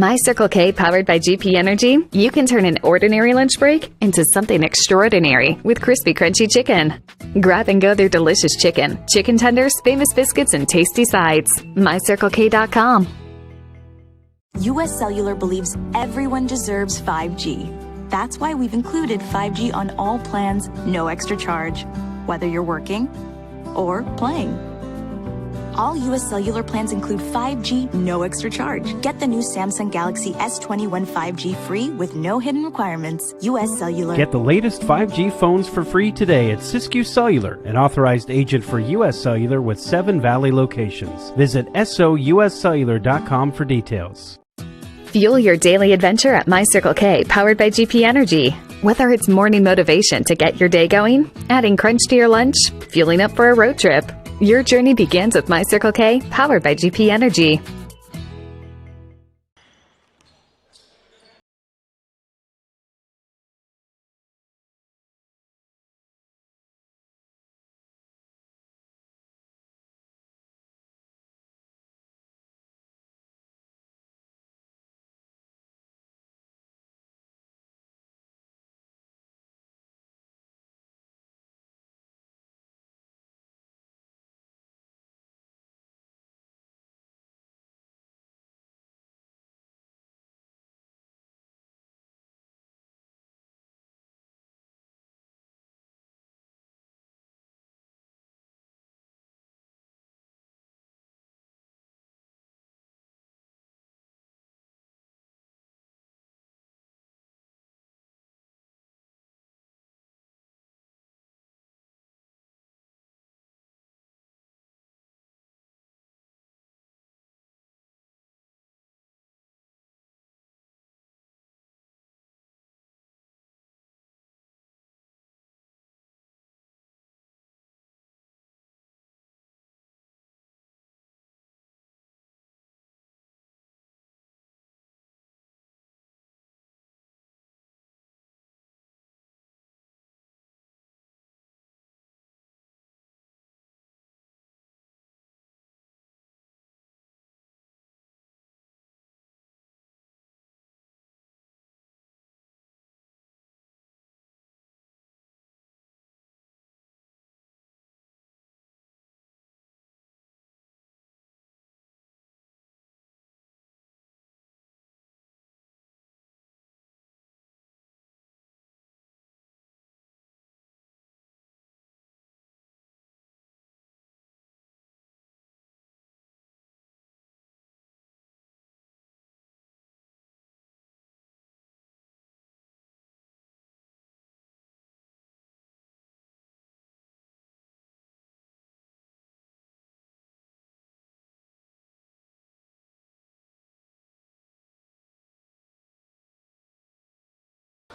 My Circle K, powered by GP Energy, you can turn an ordinary lunch break into something extraordinary with crispy, crunchy chicken. Grab and go their delicious chicken, chicken tenders, famous biscuits, and tasty sides. MyCircleK.com. US Cellular believes everyone deserves 5G. That's why we've included 5G on all plans, no extra charge, whether you're working or playing. All US Cellular plans include 5G, no extra charge. Get the new Samsung Galaxy S21 5G free with no hidden requirements. US Cellular. Get the latest 5G phones for free today at Siskiyou Cellular, an authorized agent for US Cellular with 7 Valley locations. Visit souscellular.com for details. Fuel your daily adventure at My Circle K, powered by GP Energy. Whether it's morning motivation to get your day going, adding crunch to your lunch, fueling up for a road trip, your journey begins with My Circle K, powered by GP Energy.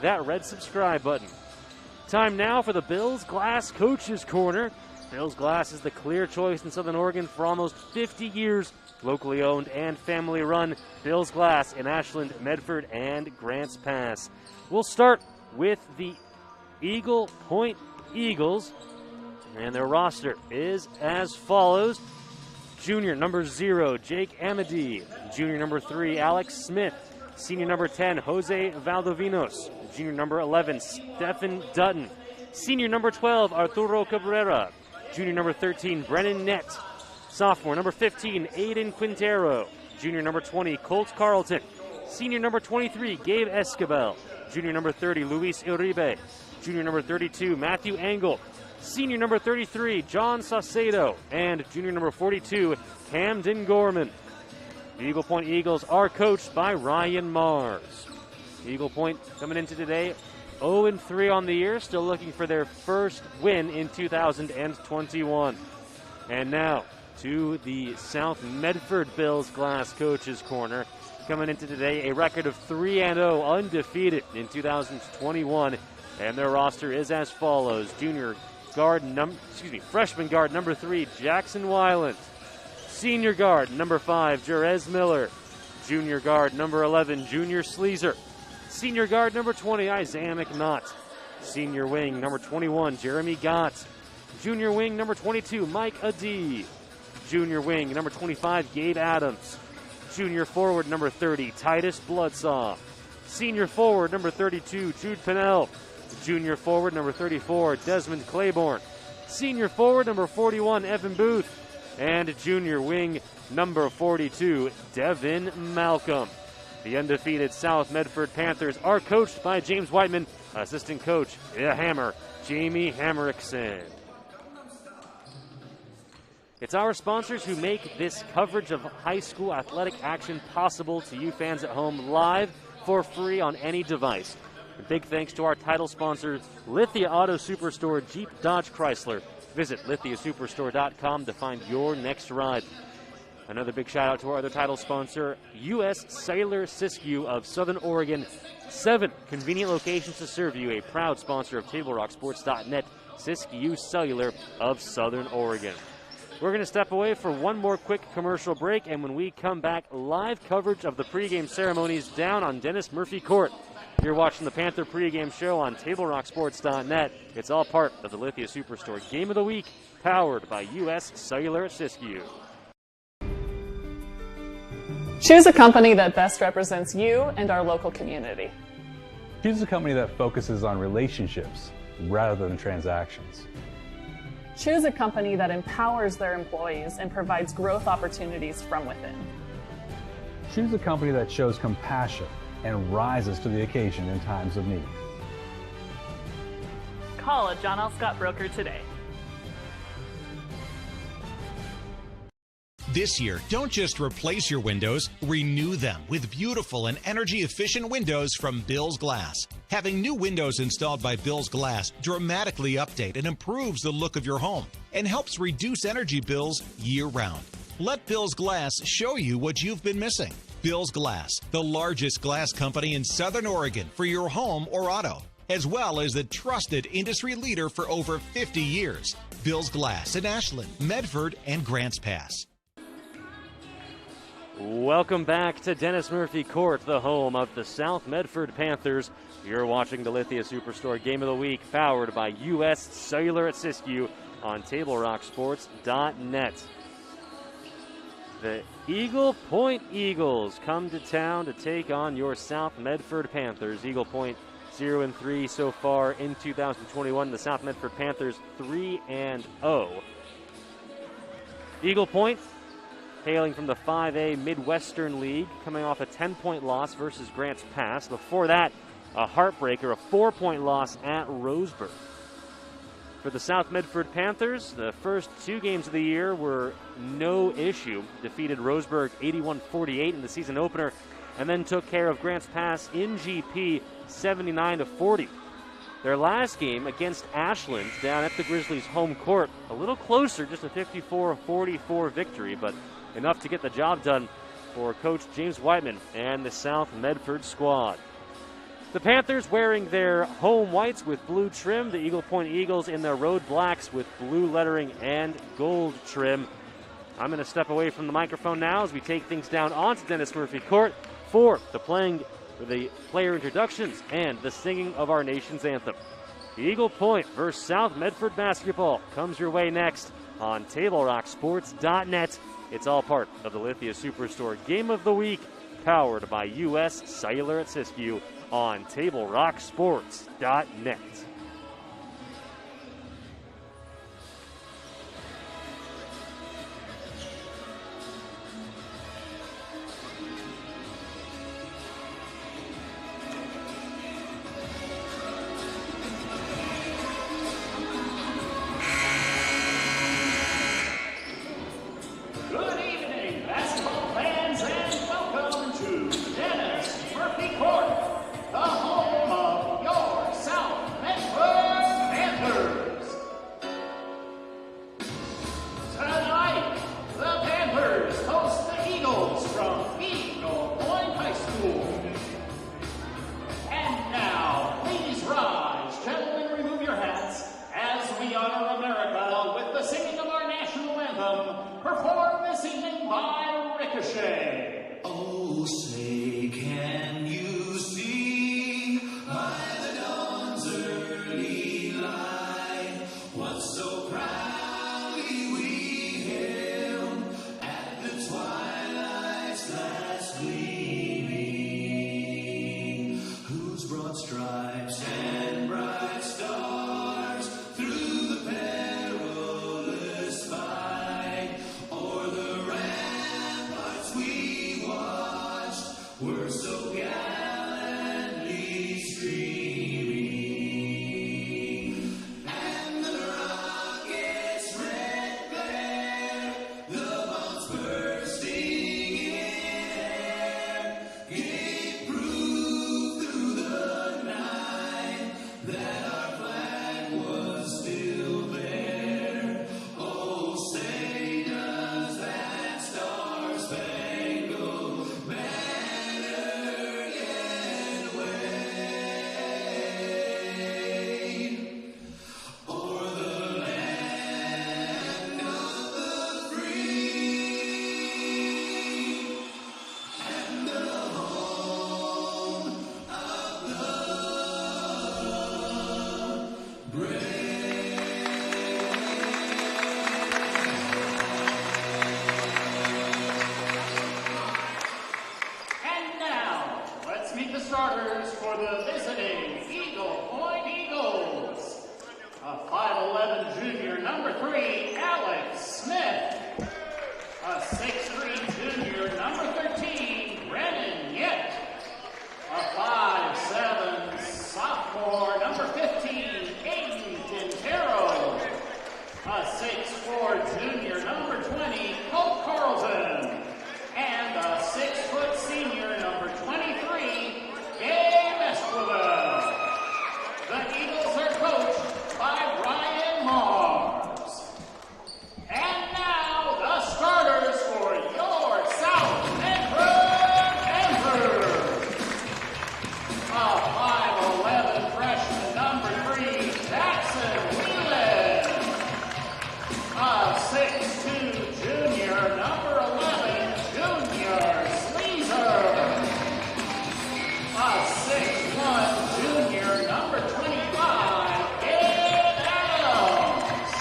That red subscribe button. Time now for the Bills Glass Coaches Corner. Bills Glass is the clear choice in Southern Oregon for almost 50 years. Locally owned and family run. Bills Glass in Ashland, Medford, and Grants Pass. We'll start with the Eagle Point Eagles. And their roster is as follows. Junior number 0, Jake Amity. Junior number 3, Alex Smith. Senior number 10, Jose Valdovinos. Junior number 11, Stephen Dutton. Senior number 12, Arturo Cabrera. Junior number 13, Brennan Nett. Sophomore number 15, Aiden Quintero. Junior number 20, Colt Carlton. Senior number 23, Gabe Escabel. Junior number 30, Luis Uribe. Junior number 32, Matthew Engel. Senior number 33, John Saucedo. And junior number 42, Camden Gorman. The Eagle Point Eagles are coached by Ryan Mars. Eagle Point coming into today 0-3 on the year, still looking for their first win in 2021. And now to the South Medford Bills Glass Coaches Corner. Coming into today a record of 3-0, undefeated in 2021. And their roster is as follows. Freshman guard number 3, Jackson Weiland. Senior guard number 5, Jerez Miller. Junior guard number 11, Junior Sleazer. Senior guard number 20, Isaiah McNaught. Senior wing number 21, Jeremy Gott. Junior wing number 22, Mike Adee. Junior wing number 25, Gabe Adams. Junior forward number 30, Titus Bloodsaw. Senior forward number 32, Jude Pinnell. Junior forward number 34, Desmond Claiborne. Senior forward number 41, Evan Booth. And junior wing number 42, Devin Malcolm. The undefeated South Medford Panthers are coached by James Whiteman, assistant coach, the Hammer, Jamie Hamrickson. It's our sponsors who make this coverage of high school athletic action possible to you fans at home, live for free on any device. A big thanks to our title sponsor, Lithia Auto Superstore Jeep Dodge Chrysler. Visit lithiasuperstore.com to find your next ride. Another big shout out to our other title sponsor, U.S. Cellular Siskiyou of Southern Oregon. 7 convenient locations to serve you. A proud sponsor of TableRockSports.net, Siskiyou Cellular of Southern Oregon. We're going to step away for one more quick commercial break, and when we come back, live coverage of the pregame ceremonies down on Dennis Murphy Court. You're watching the Panther pregame show on TableRockSports.net. It's all part of the Lithia Superstore Game of the Week, powered by U.S. Cellular Siskiyou. Choose a company that best represents you and our local community. Choose a company that focuses on relationships rather than transactions. Choose a company that empowers their employees and provides growth opportunities from within. Choose a company that shows compassion and rises to the occasion in times of need. Call a John L. Scott broker today. This year, don't just replace your windows, renew them with beautiful and energy-efficient windows from Bill's Glass. Having new windows installed by Bill's Glass dramatically update and improves the look of your home and helps reduce energy bills year-round. Let Bill's Glass show you what you've been missing. Bill's Glass, the largest glass company in Southern Oregon for your home or auto, as well as the trusted industry leader for over 50 years. Bill's Glass in Ashland, Medford, and Grants Pass. Welcome back to Dennis Murphy Court, the home of the South Medford Panthers. You're watching the Lithia Superstore Game of the Week, powered by U.S. Cellular at Siskiyou on TableRockSports.net. The Eagle Point Eagles come to town to take on your South Medford Panthers. Eagle Point 0-3 so far in 2021. The South Medford Panthers 3-0. Eagle Point, hailing from the 5A Midwestern League, coming off a 10-point loss versus Grants Pass. Before that, a heartbreaker, a 4-point loss at Roseburg. For the South Medford Panthers, the first 2 games of the year were no issue. Defeated Roseburg 81-48 in the season opener, and then took care of Grants Pass in GP 79-40. Their last game against Ashland down at the Grizzlies' home court, a little closer, just a 54-44 victory, but enough to get the job done for Coach James Whiteman and the South Medford squad. The Panthers wearing their home whites with blue trim, the Eagle Point Eagles in their road blacks with blue lettering and gold trim. I'm going to step away from the microphone now as we take things down onto Dennis Murphy Court for the player introductions and the singing of our nation's anthem. Eagle Point versus South Medford basketball comes your way next on TableRockSports.net. It's all part of the Lithia Superstore Game of the Week, powered by U.S. Cellular at Siskiyou on TableRockSports.net. Proudly we hail at the twilight's light. stripes and bright stars through the perilous fight. O'er the ramparts we watched were so gallantly streaming, and the rockets' red glare, the bombs bursting in air, gave proof through the night that our flag was still there. Oh, say does that star-spangled banner yet wave o'er the land of the free and the home of the brave. And now, let's meet the starters for the visiting Eagle Point Eagles. A 5'11" junior, number 3, Alex Smith. A 6'3" junior, number 13, Brennan Yett. A 5'7" sophomore, number 15, Aiden Quintero. A 6'4" junior, number 20, Colt Carlton. And a 6-foot senior, number 23, Gabe Esquivel. The Eagles are coached by Ryan Mars. And now the starters for your South Medford Panthers. A 5'11" freshman, number 3, Jackson Whelan. A 6'2" junior, number 11, Junior Sleezer. A 6'1" junior, number 25, Ed Adams.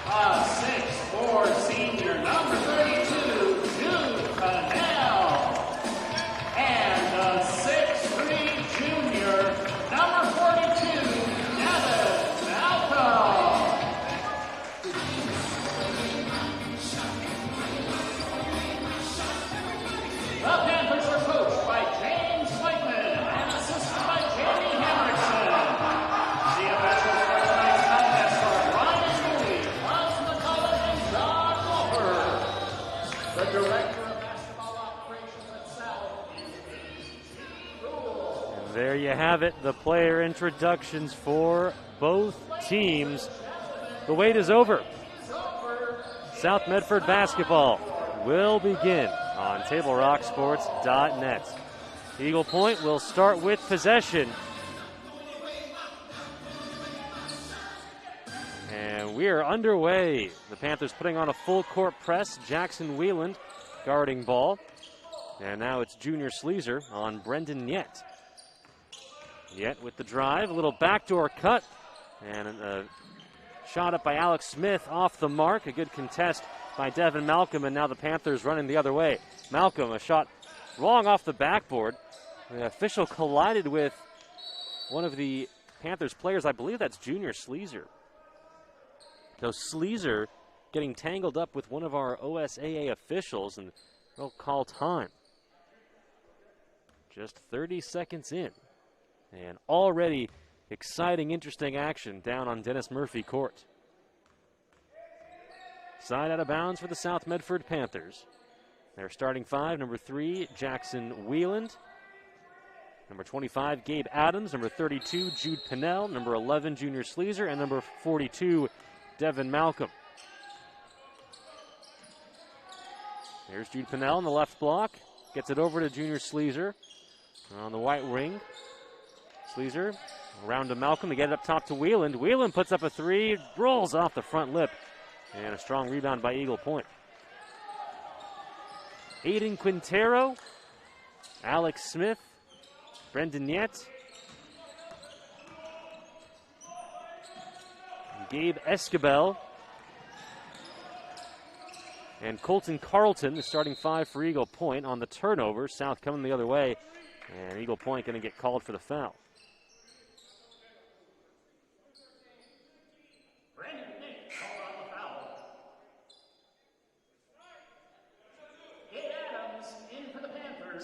A 6'4" senior, number 32, Jude Cannell. And a 6'3" junior, number 42, Nevin Malcolm. The Panthers are coached by James Whiteman and assisted by Jamie Henriksen. The officials for tonight's contest are Ryan Bowie, Buzz McCullough, and John Walker. The director of basketball operations at South is And there you have it, the player introductions for both teams. The wait is over. South Medford basketball will begin on TableRockSports.net. Eagle Point will start with possession. And we are underway. The Panthers putting on a full court press. Jackson Whelan guarding ball. And now it's Junior Sleezer on Brendan Yett. Yett with the drive, a little backdoor cut. And a shot up by Alex Smith off the mark. A good contest by Devin Malcolm, and now the Panthers running the other way. Malcolm, a shot wrong off the backboard. The official collided with one of the Panthers players. I believe that's Junior Sleezer. So Sleezer getting tangled up with one of our OSAA officials, and they'll call time. Just 30 seconds in, and already exciting, interesting action down on Dennis Murphy Court. Side out of bounds for the South Medford Panthers. Their starting 5, number 3, Jackson Whelan. Number 25, Gabe Adams. Number 32, Jude Pinnell. Number 11, Junior Sleezer. And number 42, Devin Malcolm. There's Jude Pinnell on the left block. Gets it over to Junior Sleezer on the white wing. Sleezer around to Malcolm to get it up top to Whelan. Whelan puts up a 3, rolls off the front lip. And a strong rebound by Eagle Point. Aiden Quintero, Alex Smith, Brendan Yett, Gabe Esquivel, and Colton Carlton, the starting 5 for Eagle Point on the turnover. South coming the other way, and Eagle Point going to get called for the foul.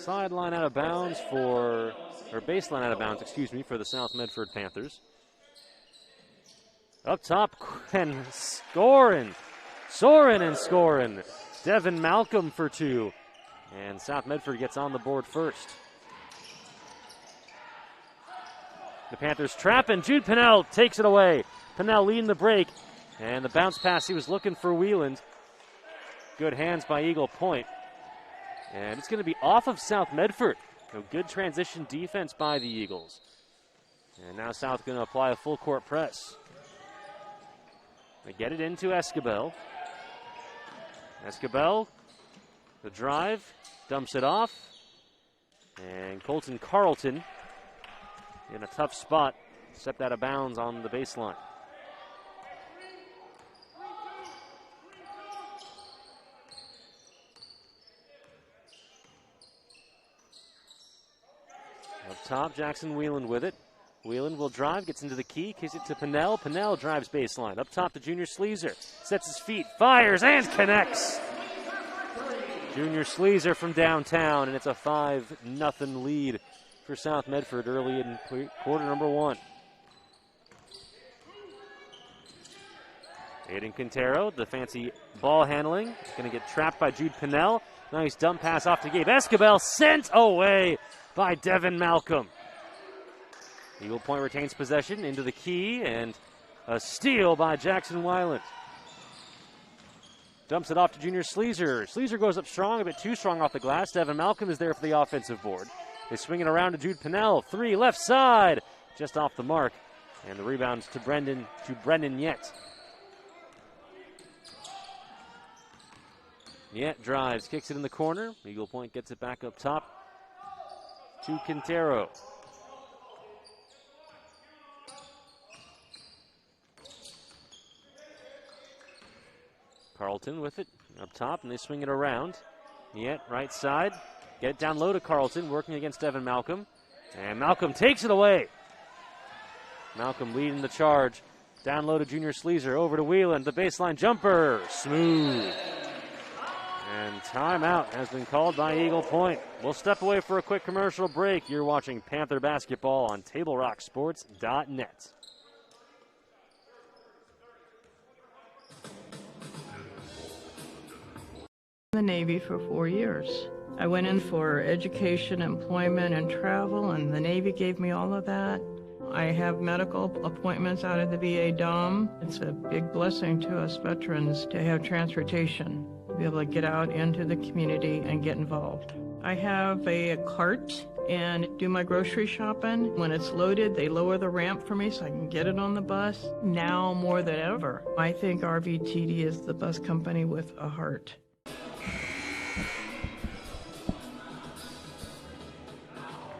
Sideline out of bounds or baseline out of bounds, excuse me, for the South Medford Panthers. Up top and scoring. Soaring and scoring. Devin Malcolm for 2. And South Medford gets on the board first. The Panthers trap, and Jude Pinnell takes it away. Pinnell leading the break, and the bounce pass he was looking for Wheeland. Good hands by Eagle Point. And it's going to be off of South Medford. A good transition defense by the Eagles. And now South going to apply a full court press. They get it into Escabel. Escabel, the drive, dumps it off. And Colton Carlton in a tough spot, stepped out of bounds on the baseline. Up top, Jackson Wheeland with it. Wheeland will drive, gets into the key, kicks it to Pinnell. Pinnell drives baseline. Up top to Junior Sleazer. Sets his feet, fires, and connects. Junior Sleazer from downtown, and it's a 5-0 lead for South Medford early in quarter number 1. Aiden Quintero, the fancy ball handling, going to get trapped by Jude Pinnell. Nice dump pass off to Gabe Escabel, sent away by Devin Malcolm. Eagle Point retains possession into the key, and a steal by Jackson Weiland. Dumps it off to Junior Sleazer. Sleazer goes up strong, a bit too strong off the glass. Devin Malcolm is there for the offensive board. They swing it around to Jude Pinnell. 3 left side, just off the mark. And the rebounds to Brendan Yet. Yet drives, kicks it in the corner. Eagle Point gets it back up top to Quintero. Carlton with it up top, and they swing it around. Yet, right side. Get it down low to Carlton, working against Devin Malcolm. And Malcolm takes it away. Malcolm leading the charge. Down low to Junior Sleazer, over to Wheeland. The baseline jumper, smooth. And timeout has been called by Eagle Point. We'll step away for a quick commercial break. You're watching Panther basketball on TableRockSports.net. The Navy for 4 years. I went in for education, employment, and travel, and the Navy gave me all of that. I have medical appointments out of the VA DOM. It's a big blessing to us veterans to have transportation, to be able to get out into the community and get involved. I have a cart and do my grocery shopping. When it's loaded, they lower the ramp for me so I can get it on the bus. Now more than ever, I think RVTD is the bus company with a heart.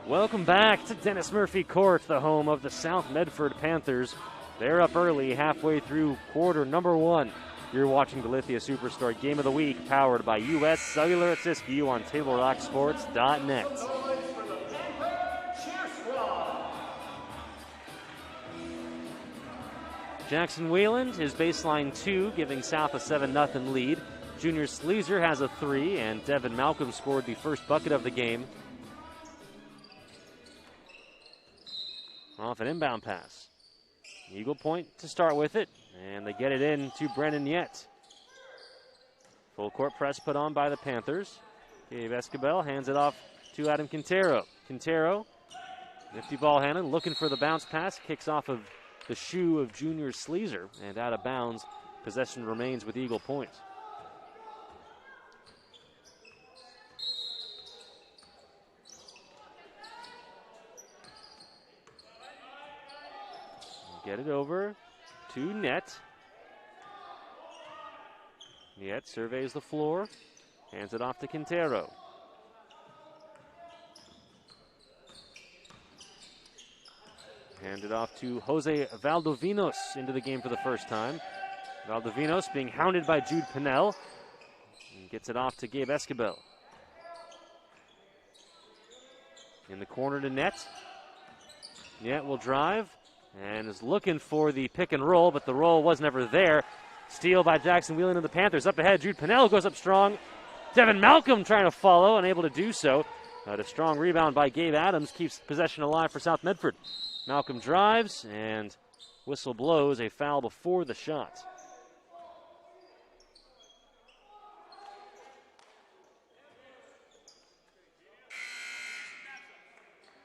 Welcome back to Dennis Murphy Court, the home of the South Medford Panthers. They're up early, halfway through quarter number 1. You're watching the Lithia Superstore Game of the Week, powered by U.S. Cellular at Siskiyou on TableRockSports.net. Jackson Wheeland is baseline 2, giving South a 7-0 lead. Junior Sleazer has a 3, and Devin Malcolm scored the first bucket of the game off an inbound pass. Eagle Point to start with it, and they get it in to Brennan Yet. Full court press put on by the Panthers. Gabe Escabel hands it off to Adam Quintero. Quintero, nifty ball handling, looking for the bounce pass, kicks off of the shoe of Junior Sleazer, and out of bounds. Possession remains with Eagle Point. Get it over to Net. Net surveys the floor, hands it off to Quintero. Handed off to Jose Valdovinos into the game for the first time. Valdovinos being hounded by Jude Pinnell. And gets it off to Gabe Escabel. In the corner to Net. Net will drive and is looking for the pick and roll, but the roll was never there. Steal by Jackson Wheeland of the Panthers. Up ahead, Jude Pinnell goes up strong. Devin Malcolm trying to follow, unable to do so. But a strong rebound by Gabe Adams keeps possession alive for South Medford. Malcolm drives and whistle blows, a foul before the shot.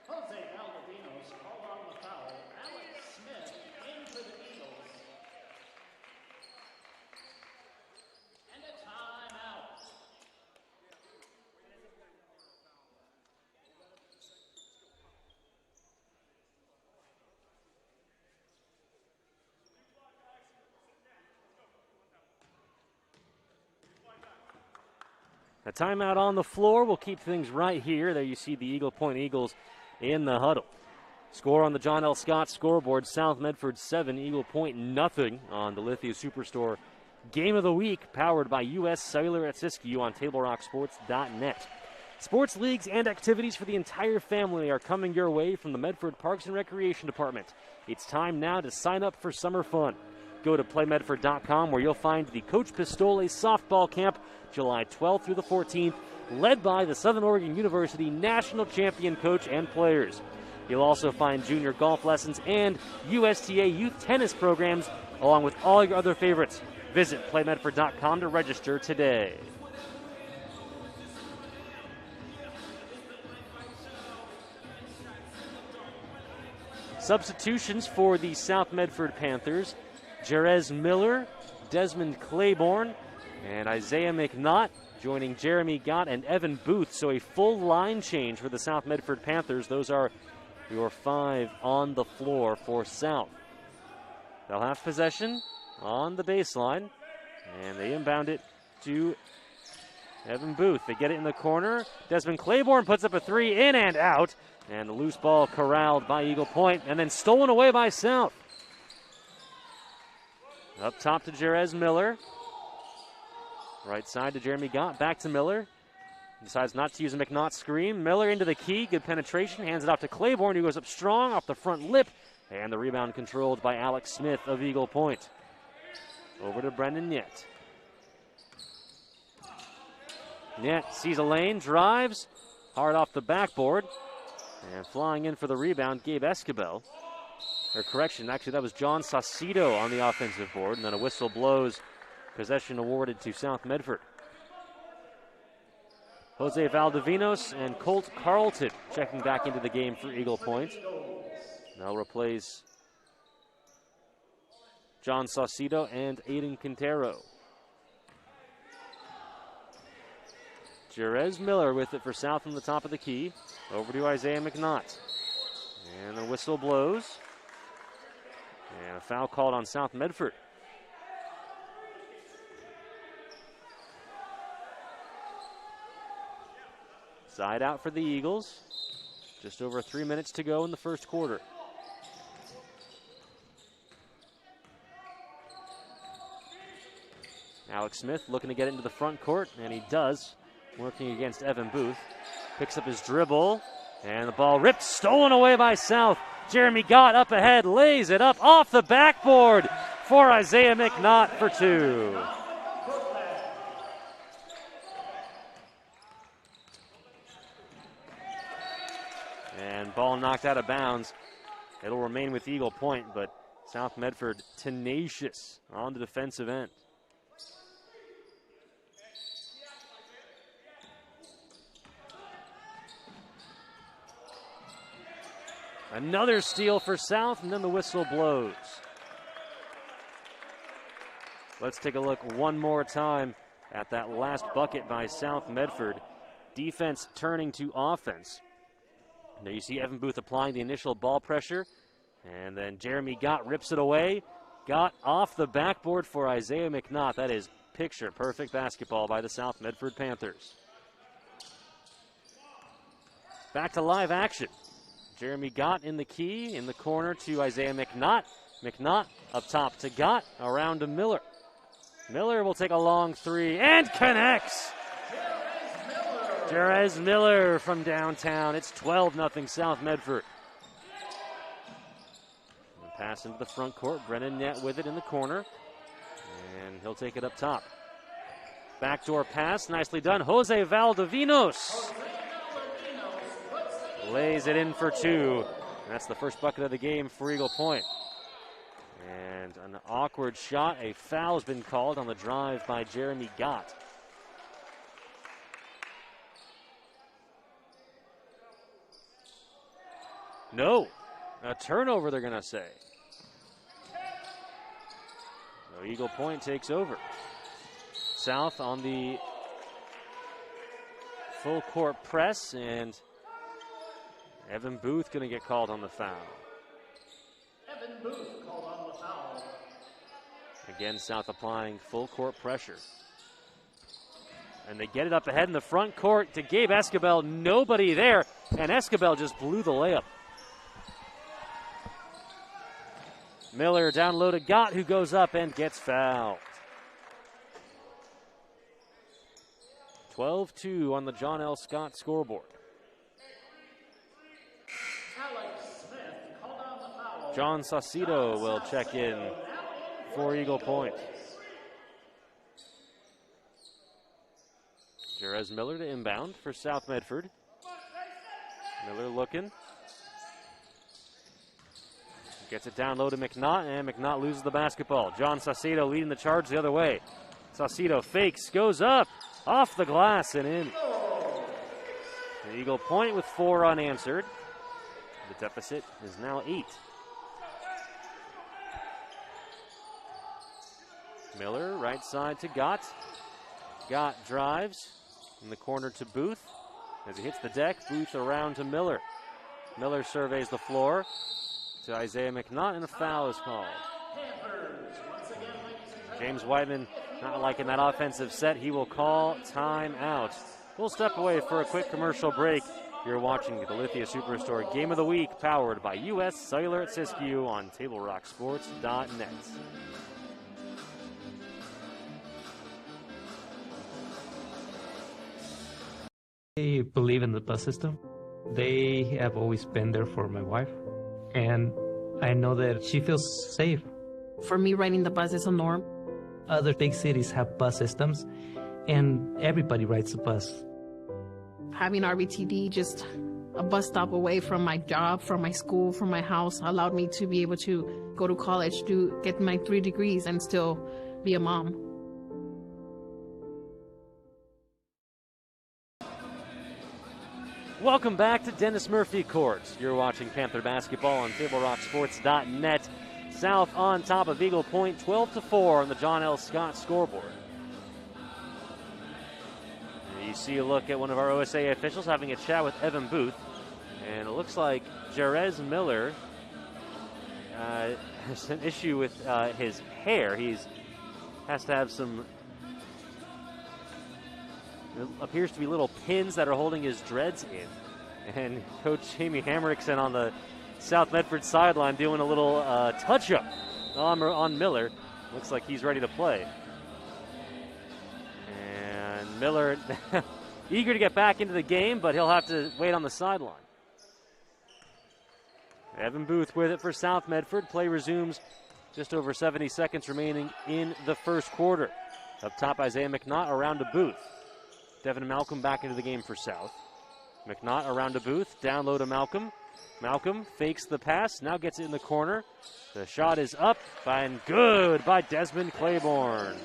Jose Valdovinos called on the foul. Alex Smith in for the Eagles. And a timeout. A timeout on the floor will keep things right here. There you see the Eagle Point Eagles in the huddle. Score on the John L. Scott scoreboard, South Medford 7, Eagle Point nothing on the Lithia Superstore Game of the Week, powered by U.S. Cellular at Siskiyou on TableRockSports.net. Sports leagues and activities for the entire family are coming your way from the Medford Parks and Recreation Department. It's time now to sign up for summer fun. Go to PlayMedford.com where you'll find the Coach Pistole softball camp July 12th through the 14th, led by the Southern Oregon University national champion coach and players. You'll also find junior golf lessons and USTA youth tennis programs, along with all your other favorites. Visit PlayMedford.com to register today. Substitutions for the South Medford Panthers: Jerez Miller, Desmond Claiborne, and Isaiah McNaught joining Jeremy Gott and Evan Booth. So a full line change for the South Medford Panthers. Those are your 5 on the floor for South. They'll have possession on the baseline, and they inbound it to Evan Booth. They get it in the corner. Desmond Claiborne puts up a 3, in and out, and the loose ball corralled by Eagle Point and then stolen away by South. Up top to Jerez Miller. Right side to Jeremy Gott. Back to Miller. Decides not to use a McNaught screen. Miller into the key. Good penetration. Hands it off to Claiborne, who goes up strong off the front lip. And the rebound controlled by Alex Smith of Eagle Point. Over to Brendan Nyett. Nyett sees a lane, drives. Hard off the backboard. And flying in for the rebound, Gabe Escabel. Or correction, actually that was John Saucedo on the offensive board, and then a whistle blows. Possession awarded to South Medford. Jose Valdovinos and Colt Carlton checking back into the game for Eagle Point. They'll replace John Saucedo and Aiden Quintero. Jerez Miller with it for South from the top of the key. Over to Isaiah McNaught. And the whistle blows. And a foul called on South Medford. Side out for the Eagles. Just over 3 minutes to go in the first quarter. Alex Smith looking to get into the front court, and he does, working against Evan Booth. Picks up his dribble, and the ball ripped, stolen away by South. Jeremy Gott up ahead, lays it up off the backboard for Isaiah McNaught for 2. And ball knocked out of bounds. It'll remain with Eagle Point, but South Medford tenacious on the defensive end. Another steal for South, and then the whistle blows. Let's take a look one more time at that last bucket by South Medford. Defense turning to offense. Now you see Evan Booth applying the initial ball pressure, and then Jeremy Gott rips it away. Gott off the backboard for Isaiah McNaught. That is picture-perfect basketball by the South Medford Panthers. Back to live action. Jeremy Gott in the key, in the corner to Isaiah McNaught. McNaught up top to Gott, around to Miller. Miller will take a long 3 and connects. Jerez Miller from downtown. It's 12-0 South Medford. And pass into the front court. Brennan Nyett with it in the corner. And he'll take it up top. Backdoor pass, nicely done. Jose Valdovinos. lays it in for two. And that's the first bucket of the game for Eagle Point. And an awkward shot. A foul has been called on the drive by Jeremy Gott. No. A turnover, they're going to say. So Eagle Point takes over. South on the full court press, and Evan Booth going to get called on the foul. Evan Booth called on the foul. Again, South applying full court pressure. And they get it up ahead in the front court to Gabe Escabel. Nobody there, and Escabel just blew the layup. Miller down low to Gott, who goes up and gets fouled. 12-2 on the John L. Scott scoreboard. John Saucedo will check in for Eagle Point. Jerez Miller to inbound for South Medford. Miller looking. Gets it down low to McNaught, and McNaught loses the basketball. John Saucedo leading the charge the other way. Saucedo fakes, goes up, off the glass and in. And Eagle Point with 4 unanswered. The deficit is now 8. Miller, right side to Gott. Gott drives in the corner to Booth. As he hits the deck, Booth around to Miller. Miller surveys the floor to Isaiah McNaught, and a foul is called. James Whiteman not liking that offensive set. He will call timeout. We'll step away for a quick commercial break. You're watching the Lithia Superstore Game of the Week, powered by U.S. Cellular at Siskiyou on TableRockSports.net. They believe in the bus system. They have always been there for my wife, and I know that she feels safe. For me, riding the bus is a norm. Other big cities have bus systems, and everybody rides the bus. Having RBTD, just a bus stop away from my job, from my school, from my house, allowed me to be able to go to college, to get my 3 degrees, and still be a mom. Welcome back to Dennis Murphy Court. You're watching Panther basketball on TableRockSports.net. South on top of Eagle Point, 12-4 on the John L. Scott scoreboard. You see a look at one of our OSA officials having a chat with Evan Booth, and it looks like Jerez Miller has an issue with his hair. Has to have some, it appears to be little pins that are holding his dreads in. And Coach Jamie Hamrickson on the South Medford sideline doing a little touch-up on Miller. Looks like he's ready to play. And Miller eager to get back into the game, but he'll have to wait on the sideline. Evan Booth with it for South Medford. Play resumes just over 70 seconds remaining in the first quarter. Up top, Isaiah McNaught around to Booth. Devin Malcolm back into the game for South. McNaught around to Booth, down low to Malcolm. Malcolm fakes the pass, now gets it in the corner. The shot is up and good by Desmond Claiborne.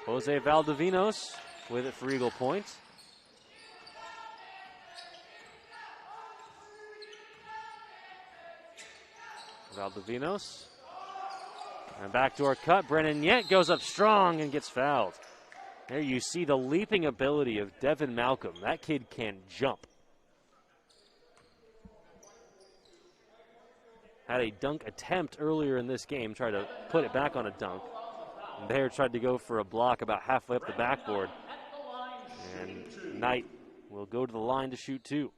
Jose Valdivinos with it for Eagle Point. Valdivinos. And backdoor cut. Brennan Yent goes up strong and gets fouled. There you see the leaping ability of Devin Malcolm. That kid can jump. Had a dunk attempt earlier in this game, tried to put it back on a dunk. And Bayer tried to go for a block about halfway up the backboard. And Knight will go to the line to shoot 2.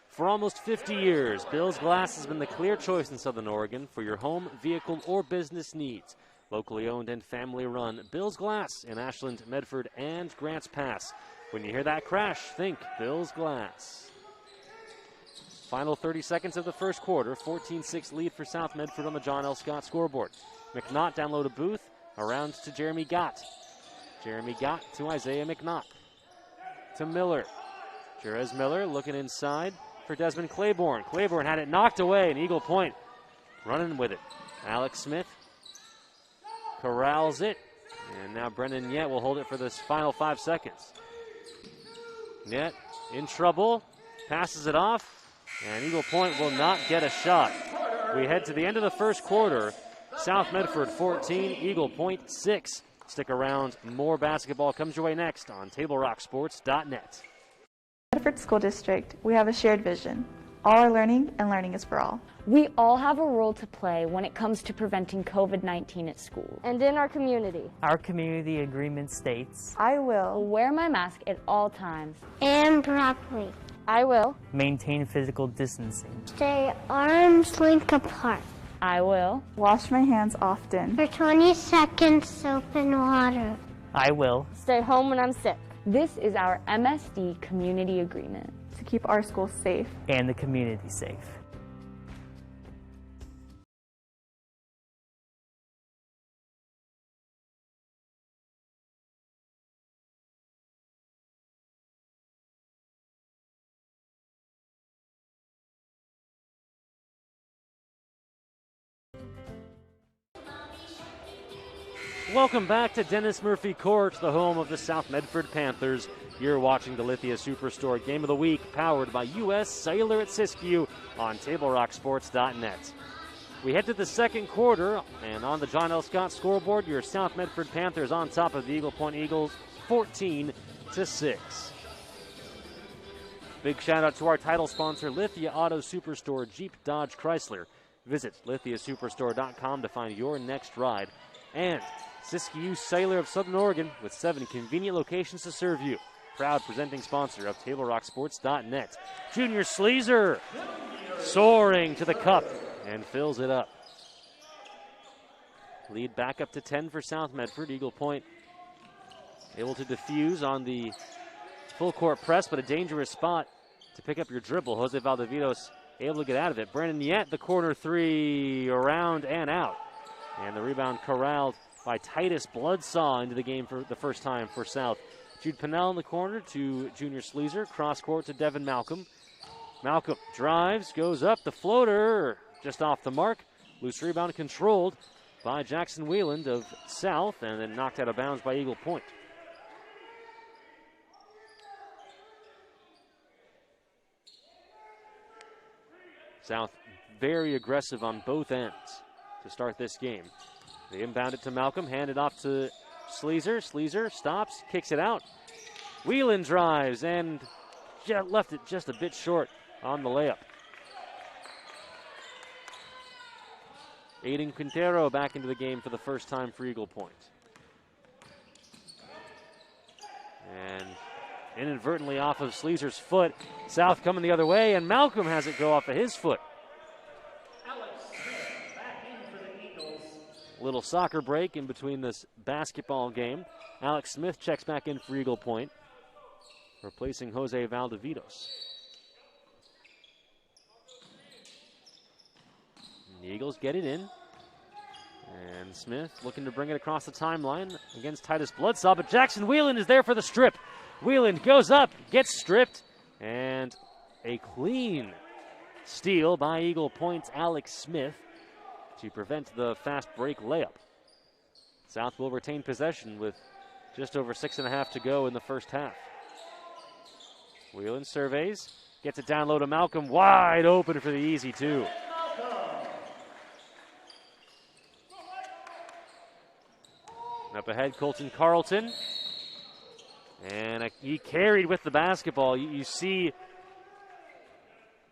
For almost 50 years, Bill's Glass has been the clear choice in Southern Oregon for your home, vehicle, or business needs. Locally owned and family run, Bill's Glass in Ashland, Medford, and Grants Pass. When you hear that crash, think Bill's Glass. Final 30 seconds of the first quarter, 14-6 lead for South Medford on the John L. Scott scoreboard. McNaught down low to Booth, around to Jeremy Gott. Jeremy Gott to Isaiah McNaught. To Miller. Jerez Miller looking inside for Desmond Claiborne. Claiborne had it knocked away, and Eagle Point running with it. Alex Smith corrals it, and now Brendan Yet will hold it for this final 5 seconds. Yet in trouble, passes it off, and Eagle Point will not get a shot. We head to the end of the first quarter. South Medford 14, Eagle Point 6. Stick around, more basketball comes your way next on TableRockSports.net. Medford School District, we have a shared vision. All are learning, and learning is for all. We all have a role to play when it comes to preventing COVID-19 at school. And in our community. Our community agreement states, I will wear my mask at all times. And properly. I will maintain physical distancing. Stay arms length apart. I will wash my hands often. For 20 seconds, soap and water. I will stay home when I'm sick. This is our MSD community agreement. To keep our schools safe. And the community safe. Welcome back to Dennis Murphy Court, the home of the South Medford Panthers. You're watching the Lithia Superstore Game of the Week, powered by U.S. Cellular at Siskiyou on TableRockSports.net. We head to the second quarter, and on the John L. Scott scoreboard, your South Medford Panthers on top of the Eagle Point Eagles, 14-6. Big shout out to our title sponsor, Lithia Auto Superstore Jeep Dodge Chrysler. Visit lithiasuperstore.com to find your next ride. And Siskiyou Cellular of Southern Oregon with 7 convenient locations to serve you. Proud presenting sponsor of TableRockSports.net. Junior Sleazer soaring to the cup and fills it up. Lead back up to 10 for South Medford. Eagle Point able to defuse on the full court press, but a dangerous spot to pick up your dribble. Jose Valdevidos able to get out of it. Brennan Yet, the corner three, around and out. And the rebound corralled by Titus Bloodsaw into the game for the first time for South. Jude Pennell in the corner to Junior Sleazer. Cross court to Devin Malcolm. Malcolm drives, goes up, the floater just off the mark. Loose rebound controlled by Jackson Wheeland of South, and then knocked out of bounds by Eagle Point. South very aggressive on both ends to start this game. They inbound it to Malcolm, hand it off to Sleazer. Sleazer stops, kicks it out. Wheeland drives and left it just a bit short on the layup. Aiden Quintero back into the game for the first time for Eagle Point. And inadvertently off of Sleazer's foot. South coming the other way, and Malcolm has it go off of his foot. Little soccer break in between this basketball game. Alex Smith checks back in for Eagle Point, replacing Jose Valdevidos. And the Eagles get it in. And Smith looking to bring it across the timeline against Titus Bloodsaw, but Jackson Wheeland is there for the strip. Wheeland goes up, gets stripped, and a clean steal by Eagle Point's Alex Smith to prevent the fast break layup. South will retain possession with just over 6.5 to go in the first half. Wheeland surveys, gets it down low to Malcolm, wide open for the easy two. Up ahead, Colton Carlton. And he carried with the basketball. You see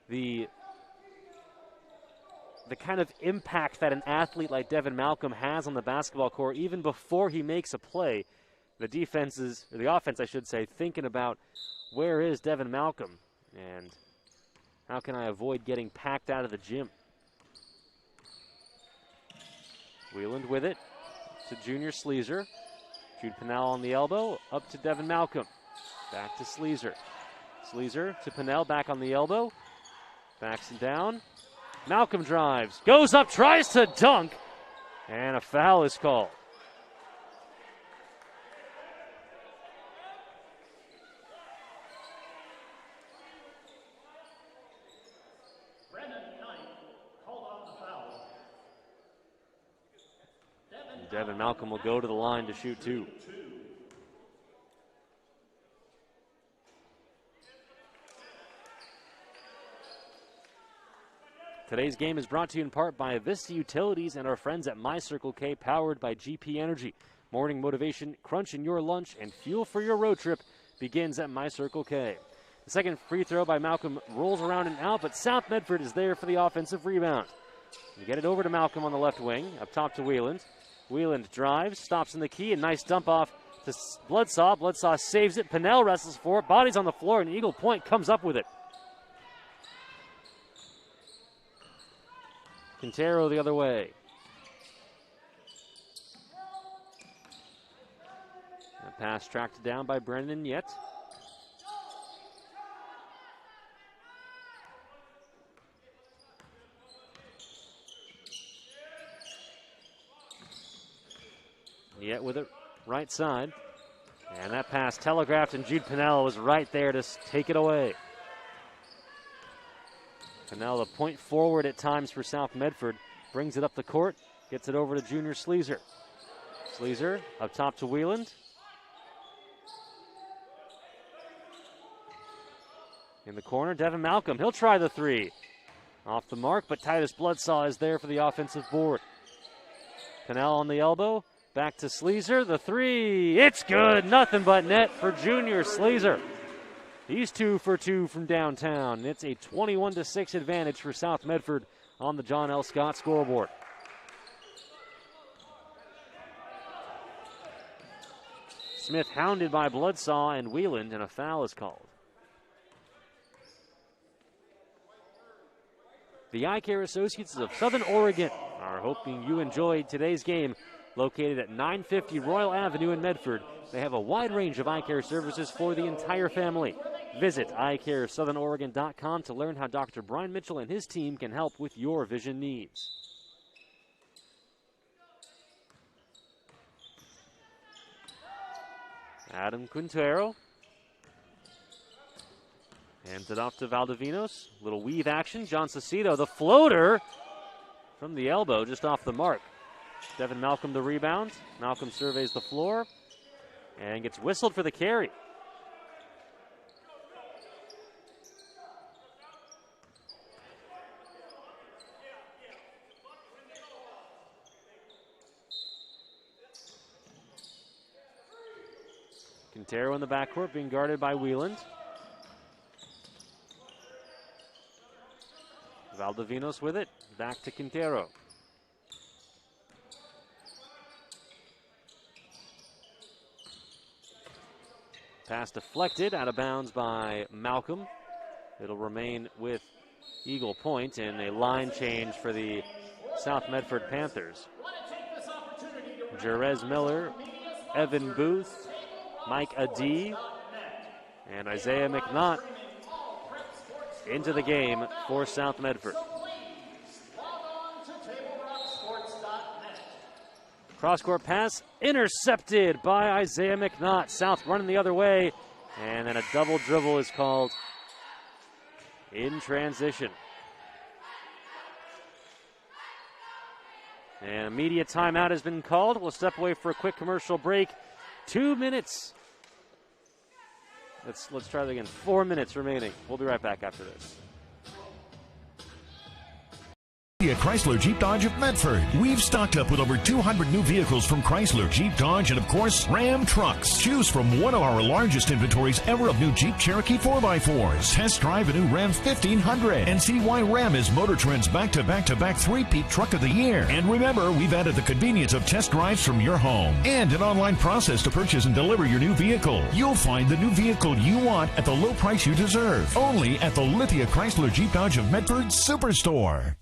the kind of impact that an athlete like Devin Malcolm has on the basketball court even before he makes a play. The offense, I should say, thinking about where is Devin Malcolm and how can I avoid getting packed out of the gym. Wheeland with it to Junior Sleazer. Jude Pennell on the elbow, up to Devin Malcolm. Back to Sleazer. Sleazer to Pennell, back on the elbow. Backs him down. Malcolm drives, goes up, tries to dunk, and a foul is called. Devin Malcolm will go to the line to shoot 2. Today's game is brought to you in part by Vista Utilities and our friends at My Circle K, powered by GP Energy. Morning motivation, crunch in your lunch, and fuel for your road trip begins at My Circle K. The second free throw by Malcolm rolls around and out, but South Medford is there for the offensive rebound. You get it over to Malcolm on the left wing, up top to Wieland. Wieland drives, stops in the key, a nice dump off to Bloodsaw. Bloodsaw saves it. Pinnell wrestles for it, bodies on the floor, and Eagle Point comes up with it. Quintero the other way. A pass tracked down by Brendan Yet. Yet with it right side. And that pass telegraphed, and Jude Pinnell was right there to take it away. Pinnell, the point forward at times for South Medford, brings it up the court, gets it over to Junior Sleazer. Sleazer up top to Wieland. In the corner, Devin Malcolm. He'll try the 3. Off the mark, but Titus Bloodsaw is there for the offensive board. Pinnell on the elbow. Back to Sleazer. The 3. It's good. Nothing but net for Junior Sleazer. He's 2 for 2 from downtown. It's a 21-6 advantage for South Medford on the John L. Scott scoreboard. Smith hounded by Bloodsaw and Wieland, and a foul is called. The Eye Care Associates of Southern Oregon are hoping you enjoyed today's game. Located at 950 Royal Avenue in Medford, they have a wide range of eye care services for the entire family. Visit eyecaresouthernoregon.com to learn how Dr. Brian Mitchell and his team can help with your vision needs. Adam Quintero. Hands it off to Valdivinos. Little weave action. John Cicito, the floater from the elbow, just off the mark. Devin Malcolm the rebound. Malcolm surveys the floor and gets whistled for the carry. Quintero in the backcourt being guarded by Wieland. Valdivinos with it. Back to Quintero. Pass deflected, out of bounds by Malcolm. It'll remain with Eagle Point, and a line change for the South Medford Panthers. Jerez Miller, Evan Booth, Mike Adee, and Isaiah McNaught into the game for South Medford. Cross-court pass intercepted by Isaiah McNaught. South running the other way, and then a double dribble is called in transition. And immediate timeout has been called. We'll step away for a quick commercial break. 2 minutes. Let's try that again. 4 minutes remaining. We'll be right back after this. Chrysler Jeep Dodge of Medford. We've stocked up with over 200 new vehicles from Chrysler, Jeep Dodge, and of course, Ram trucks. Choose from one of our largest inventories ever of new Jeep Cherokee 4x4s. Test drive a new Ram 1500 and see why Ram is Motor Trend's back-to-back-to-back three-peat truck of the year. And remember, we've added the convenience of test drives from your home and an online process to purchase and deliver your new vehicle. You'll find the new vehicle you want at the low price you deserve. Only at the Lithia Chrysler Jeep Dodge of Medford Superstore.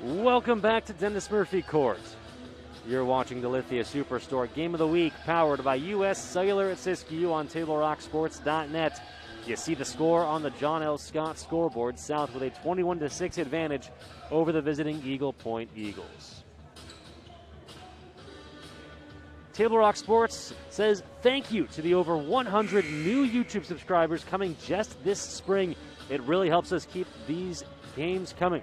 Welcome back to Dennis Murphy Court. You're watching the Lithia Superstore Game of the Week, powered by U.S. Cellular at Siskiyou on TableRockSports.net. You see the score on the John L. Scott scoreboard. South with a 21-6 advantage over the visiting Eagle Point Eagles. Table Rock Sports says thank you to the over 100 new YouTube subscribers coming just this spring. It really helps us keep these games coming.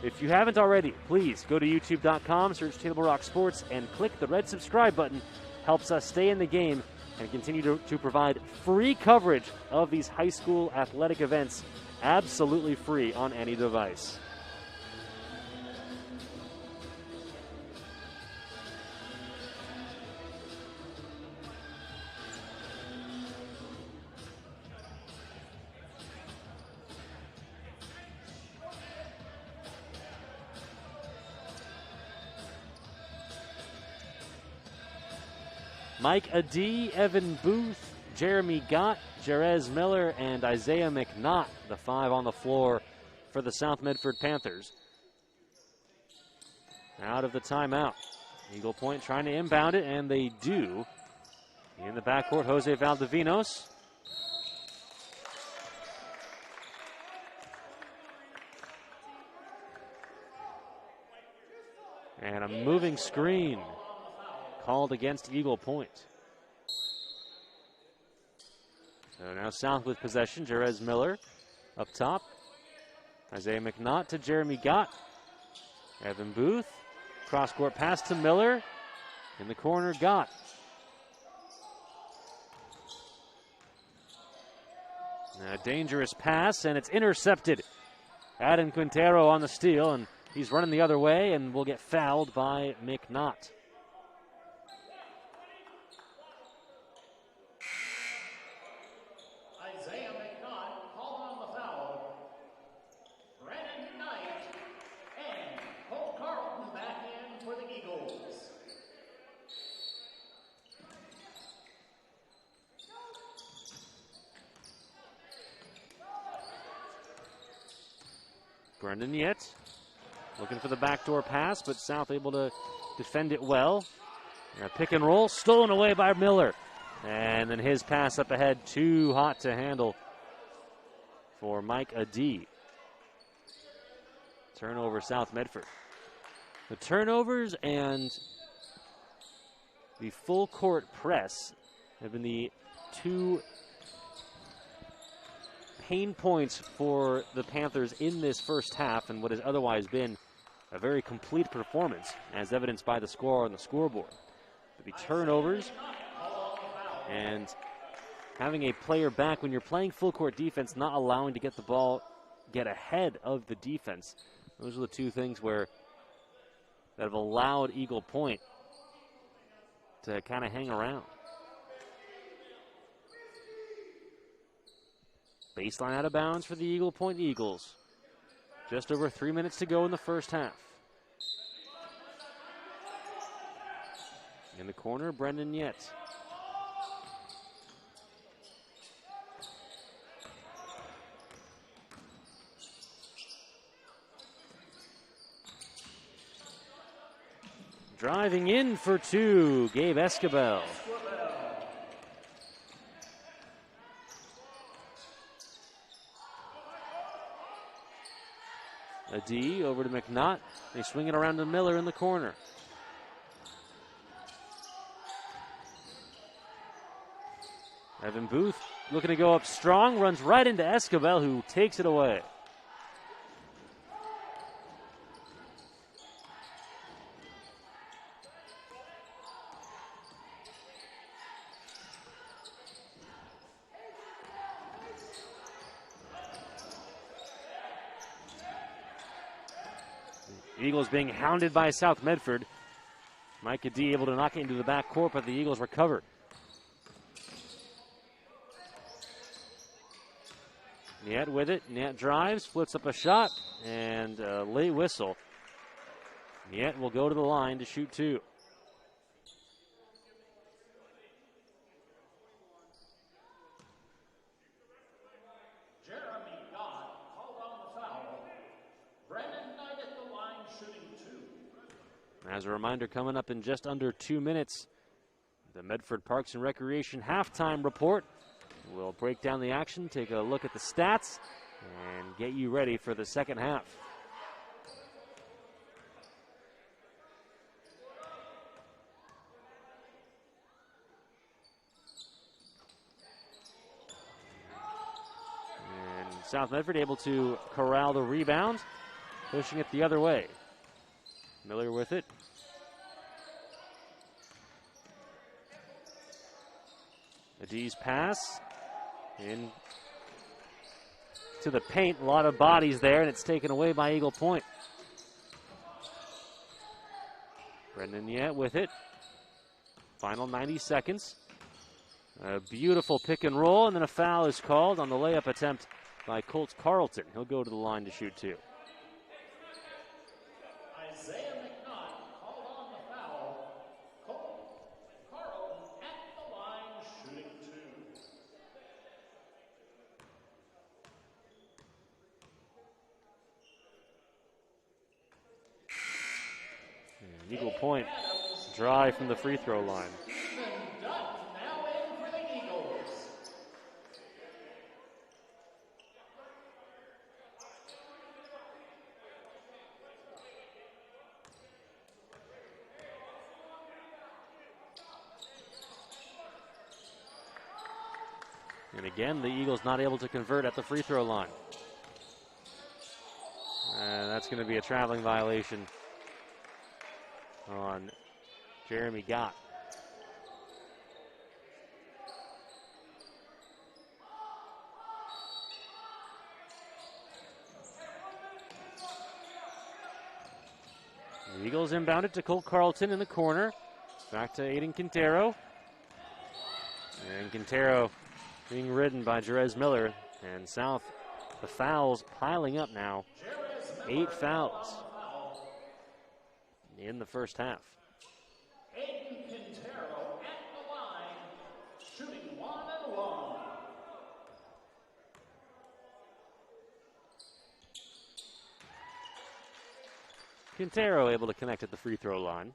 If you haven't already, please go to youtube.com, search Table Rock Sports, and click the red subscribe button. Helps us stay in the game and continue to provide free coverage of these high school athletic events, absolutely free on any device. Mike Adee, Evan Booth, Jeremy Gott, Jerez Miller, and Isaiah McNaught, the 5 on the floor for the South Medford Panthers. Out of the timeout. Eagle Point trying to inbound it, and they do. In the backcourt, Jose Valdivinos. And a moving screen called against Eagle Point. So now South with possession. Jerez Miller up top. Isaiah McNaught to Jeremy Gott. Evan Booth. Cross-court pass to Miller. In the corner, Gott. A dangerous pass, and it's intercepted. Adam Quintero on the steal, and he's running the other way and will get fouled by McNaught. Isaiah McNaught called on the foul. Brandon Knight and Cole Carlton back in for the Eagles. Brendan Yett looking for the backdoor pass, but South able to defend it well. A pick and roll stolen away by Miller. And then his pass up ahead, too hot to handle for Mike Adee. Turnover, South Medford. The turnovers and the full court press have been the two pain points for the Panthers in this first half and what has otherwise been a very complete performance, as evidenced by the score on the scoreboard. The turnovers and having a player back when you're playing full court defense, not allowing to get the ball, get ahead of the defense. Those are the two things that have allowed Eagle Point to kind of hang around. Baseline out of bounds for the Eagle Point Eagles. Just over 3 minutes to go in the first half. In the corner, Brendan Yett. Driving in for two, Gabe Escabel. Adee over to McNaught. They swing it around to Miller in the corner. Evan Booth looking to go up strong, runs right into Escabel, who takes it away. Eagles being hounded by South Medford. Mike Adee able to knock it into the back court, but the Eagles recovered. Niet with it. Niet drives, splits up a shot, and a late whistle. Niet will go to the line to shoot two. Jeremy Gott called on the foul. Brandon Knight at the line shooting two. As a reminder, coming up in just under 2 minutes, the Medford Parks and Recreation halftime report. We'll break down the action, take a look at the stats, and get you ready for the second half. South Medford able to corral the rebound, pushing it the other way. Miller with it. Adie's pass in to the paint. A lot of bodies there, and it's taken away by Eagle Point. Brendan Yet with it. Final 90 seconds. A beautiful pick and roll, and then a foul is called on the layup attempt by Colt Carlton. He'll go to the line to shoot two. Isaiah McNaught called on the foul. Colt Carlton at the line shooting two. And Eagle Point dry from the free throw line. Now in for the Eagles. And again, the Eagles not able to convert at the free throw line. And that's going to be a traveling violation on Jeremy Gott. The Eagles inbound it to Colt Carlton in the corner. Back to Aiden Quintero. And Quintero being ridden by Jerez Miller. And South, the fouls piling up now. 8 fouls in the first half. Aiden Quintero at the line, shooting 1 and 1. Quintero able to connect at the free throw line.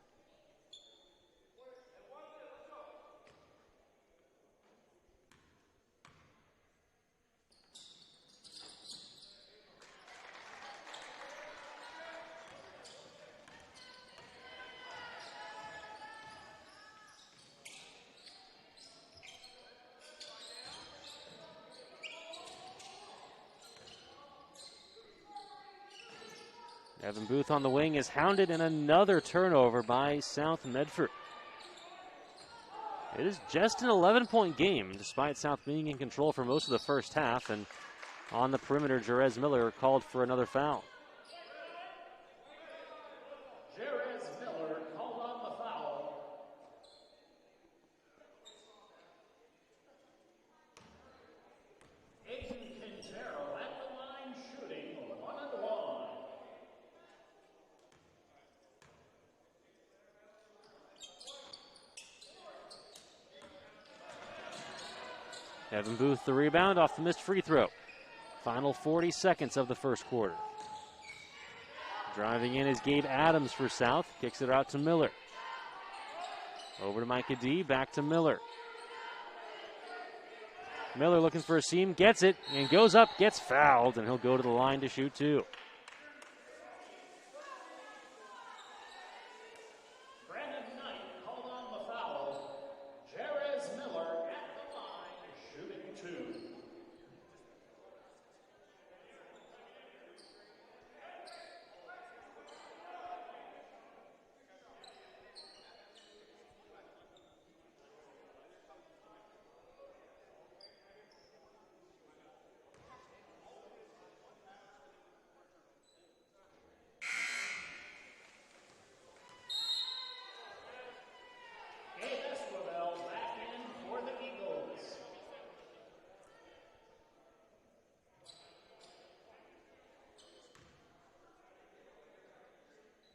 Evan Booth on the wing is hounded, and another turnover by South Medford. It is just an 11-point game, despite South being in control for most of the first half. And on the perimeter, Jerez Miller called for another foul. Jerez Miller called on the foul. Aiden Quintero at the line, shooting 1 and 1. Evan Booth the rebound off the missed free throw. Final 40 seconds of the first quarter. Driving in is Gabe Adams for South. Kicks it out to Miller. Over to Micah D. Back to Miller. Miller looking for a seam. Gets it and goes up. Gets fouled, and he'll go to the line to shoot two. Brandon Knight called on the foul. Jerez Miller at the line, shooting two. Back in for the Eagles.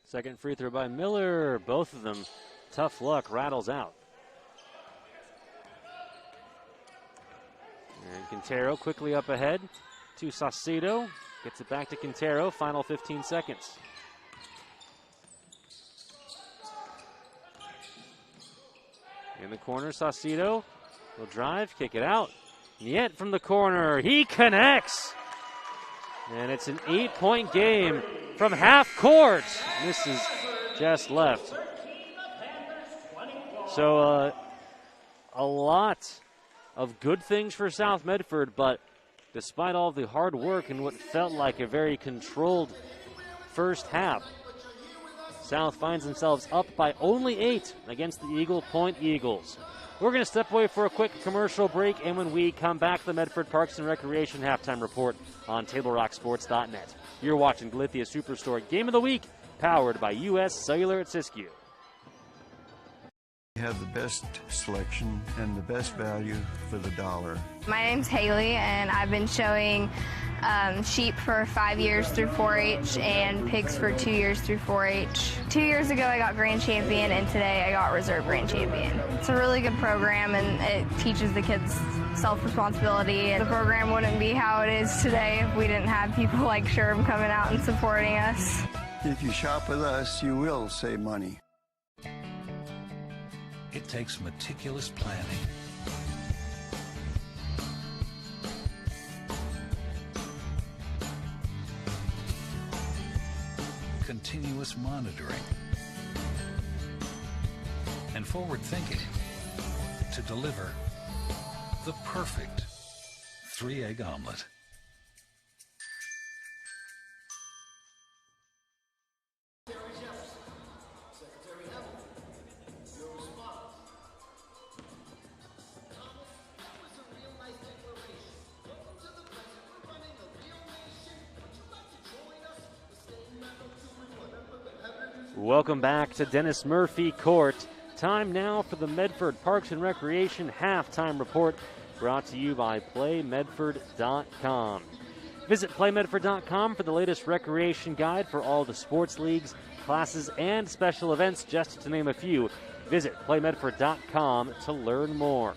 Second free throw by Miller. Both of them, tough luck, rattles out. And Quintero quickly up ahead to Saucedo. Gets it back to Quintero. Final 15 seconds. In the corner, Saucedo will drive, kick it out. Yet from the corner, he connects. And it's an 8-point game from half court. This is just left. So a lot of good things for South Medford, but despite all the hard work and what felt like a very controlled first half. South finds themselves up by only 8 against the Eagle Point Eagles. We're going to step away for a quick commercial break, and when we come back, the Medford Parks and Recreation halftime report on TableRockSports.net. You're watching Galithia Superstore Game of the Week, powered by U.S. Cellular at Siskiyou. We have the best selection and the best value for the dollar. My name's Haley, and I've been showing sheep for 5 years through 4-H and pigs for 2 years through 4-H. 2 years ago I got grand champion, and today I got reserve grand champion. It's a really good program, and it teaches the kids self-responsibility. The program wouldn't be how it is today if we didn't have people like Sherm coming out and supporting us. If you shop with us, you will save money. It takes meticulous planning, continuous monitoring, and forward thinking to deliver the perfect 3-egg omelet. Welcome back to Dennis Murphy Court. Time now for the Medford Parks and Recreation halftime report, brought to you by PlayMedford.com. Visit PlayMedford.com for the latest recreation guide for all the sports leagues, classes, and special events, just to name a few. Visit PlayMedford.com to learn more.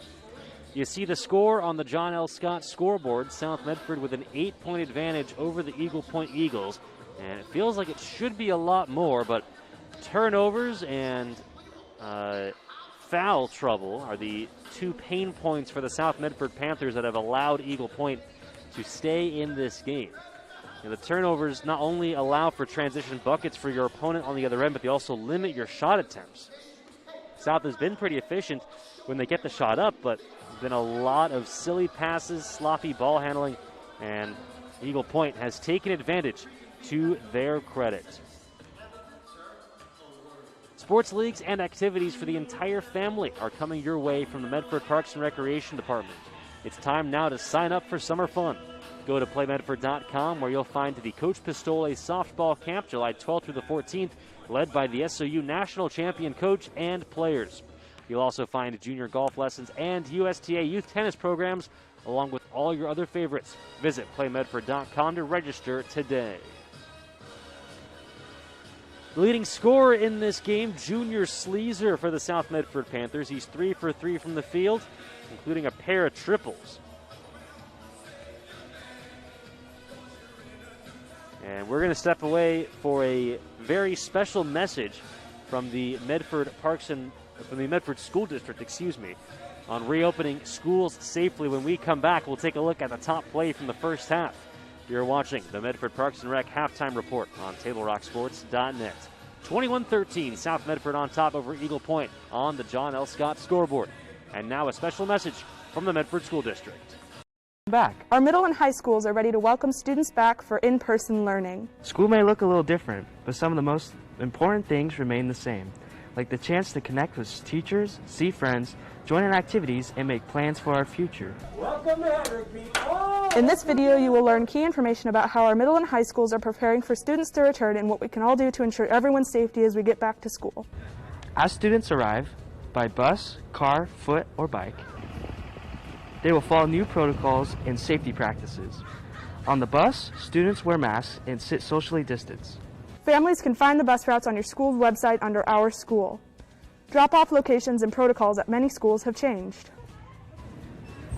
You see the score on the John L. Scott scoreboard. South Medford with an 8-point advantage over the Eagle Point Eagles. And it feels like it should be a lot more, but turnovers and foul trouble are the 2 pain points for the South Medford Panthers that have allowed Eagle Point to stay in this game. And the turnovers not only allow for transition buckets for your opponent on the other end, but they also limit your shot attempts. South has been pretty efficient when they get the shot up, but there's been a lot of silly passes, sloppy ball handling, and Eagle Point has taken advantage to their credit. Sports leagues and activities for the entire family are coming your way from the Medford Parks and Recreation Department. It's time now to sign up for summer fun. Go to PlayMedford.com, where you'll find the Coach Pistole softball camp July 12th through the 14th, led by the SOU national champion coach and players. You'll also find junior golf lessons and USTA youth tennis programs, along with all your other favorites. Visit PlayMedford.com to register today. The leading scorer in this game, Junior Sleezer for the South Medford Panthers. He's 3 for 3 from the field, including a pair of triples. And we're going to step away for a very special message from the Medford School District, on reopening schools safely. When we come back, we'll take a look at the top play from the first half. You're watching the Medford Parks and Rec halftime report on TableRockSports.net. 21-13, South Medford on top over Eagle Point on the John L. Scott scoreboard. And now a special message from the Medford School District. Back. Our middle and high schools are ready to welcome students back for in-person learning. School may look a little different, but some of the most important things remain the same, like the chance to connect with teachers, see friends, join in activities, and make plans for our future. Welcome to Hedrick, people! In this video, you will learn key information about how our middle and high schools are preparing for students to return and what we can all do to ensure everyone's safety as we get back to school. As students arrive, by bus, car, foot, or bike, they will follow new protocols and safety practices. On the bus, students wear masks and sit socially distanced. Families can find the bus routes on your school's website under Our School. Drop-off locations and protocols at many schools have changed.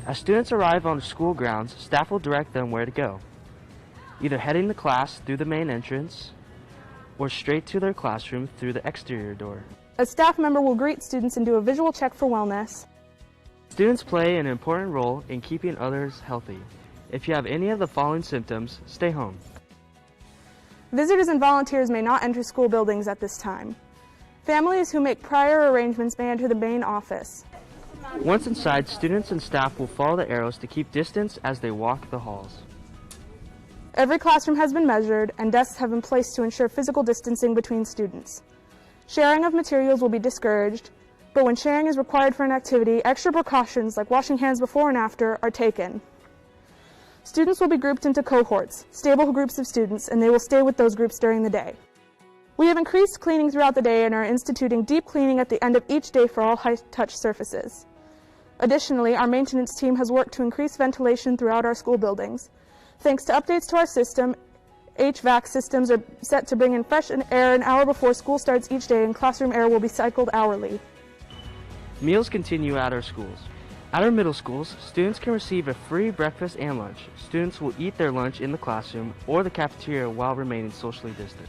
As students arrive on school grounds, staff will direct them where to go, either heading to class through the main entrance or straight to their classroom through the exterior door. A staff member will greet students and do a visual check for wellness. Students play an important role in keeping others healthy. If you have any of the following symptoms, stay home. Visitors and volunteers may not enter school buildings at this time. Families who make prior arrangements may enter the main office. Once inside, students and staff will follow the arrows to keep distance as they walk the halls. Every classroom has been measured and desks have been placed to ensure physical distancing between students. Sharing of materials will be discouraged, but when sharing is required for an activity, extra precautions like washing hands before and after are taken. Students will be grouped into cohorts, stable groups of students, and they will stay with those groups during the day. We have increased cleaning throughout the day and are instituting deep cleaning at the end of each day for all high-touch surfaces. Additionally, our maintenance team has worked to increase ventilation throughout our school buildings. Thanks to updates to our system, HVAC systems are set to bring in fresh air an hour before school starts each day, and classroom air will be cycled hourly. Meals continue at our schools. At our middle schools, students can receive a free breakfast and lunch. Students will eat their lunch in the classroom or the cafeteria while remaining socially distant.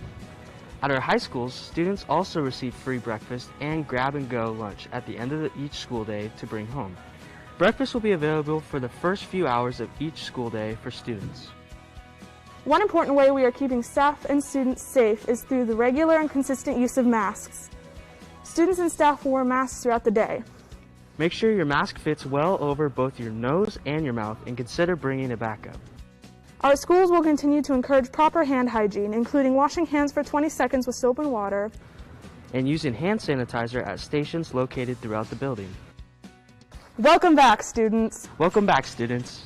At our high schools, students also receive free breakfast and grab-and-go lunch at the end of each school day to bring home. Breakfast will be available for the first few hours of each school day for students. One important way we are keeping staff and students safe is through the regular and consistent use of masks. Students and staff will wear masks throughout the day. Make sure your mask fits well over both your nose and your mouth, and consider bringing a backup. Our schools will continue to encourage proper hand hygiene, including washing hands for 20 seconds with soap and water, and using hand sanitizer at stations located throughout the building. Welcome back, students. Welcome back, students.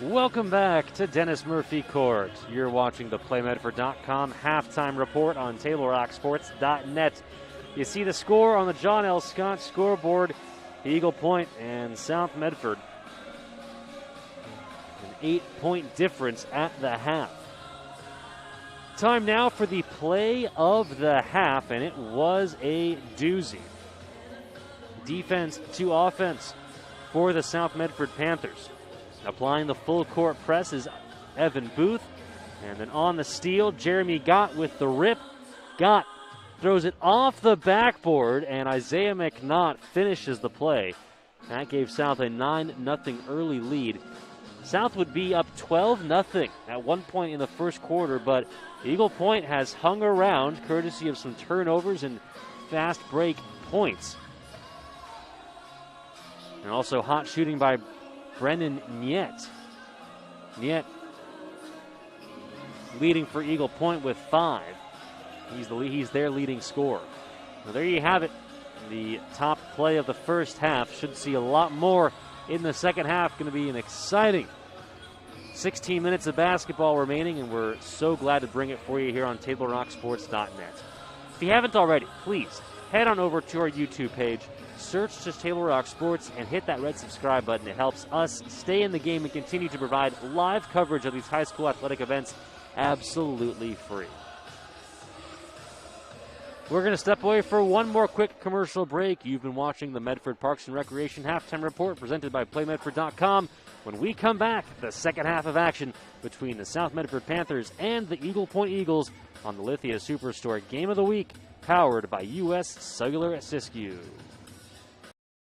Welcome back to Dennis Murphy Court. You're watching the PlayMedford.com halftime report on TableRockSports.net. You see the score on the John L. Scott scoreboard, Eagle Point and South Medford. An 8-point difference at the half. Time now for the play of the half, and it was a doozy. Defense to offense for the South Medford Panthers. Applying the full court press is Evan Booth. And then on the steal, Jeremy Gott with the rip. Gott throws it off the backboard, and Isaiah McNaught finishes the play. That gave South a 9-0 early lead. South would be up 12-0 at one point in the first quarter, but Eagle Point has hung around courtesy of some turnovers and fast break points. And also hot shooting by Brennan Niet. Niet leading for Eagle Point with 5. He's their leading scorer. Well, there you have it. The top play of the first half. Should see a lot more in the second half. Going to be an exciting 16 minutes of basketball remaining, and we're so glad to bring it for you here on TableRockSports.net. If you haven't already, please head on over to our YouTube page. Search just Table Rock Sports and hit that red subscribe button. It helps us stay in the game and continue to provide live coverage of these high school athletic events absolutely free. We're going to step away for one more quick commercial break. You've been watching the Medford Parks and Recreation Halftime Report presented by PlayMedford.com. When we come back, the second half of action between the South Medford Panthers and the Eagle Point Eagles on the Lithia Superstore Game of the Week, powered by U.S. Cellular at Siskiyou.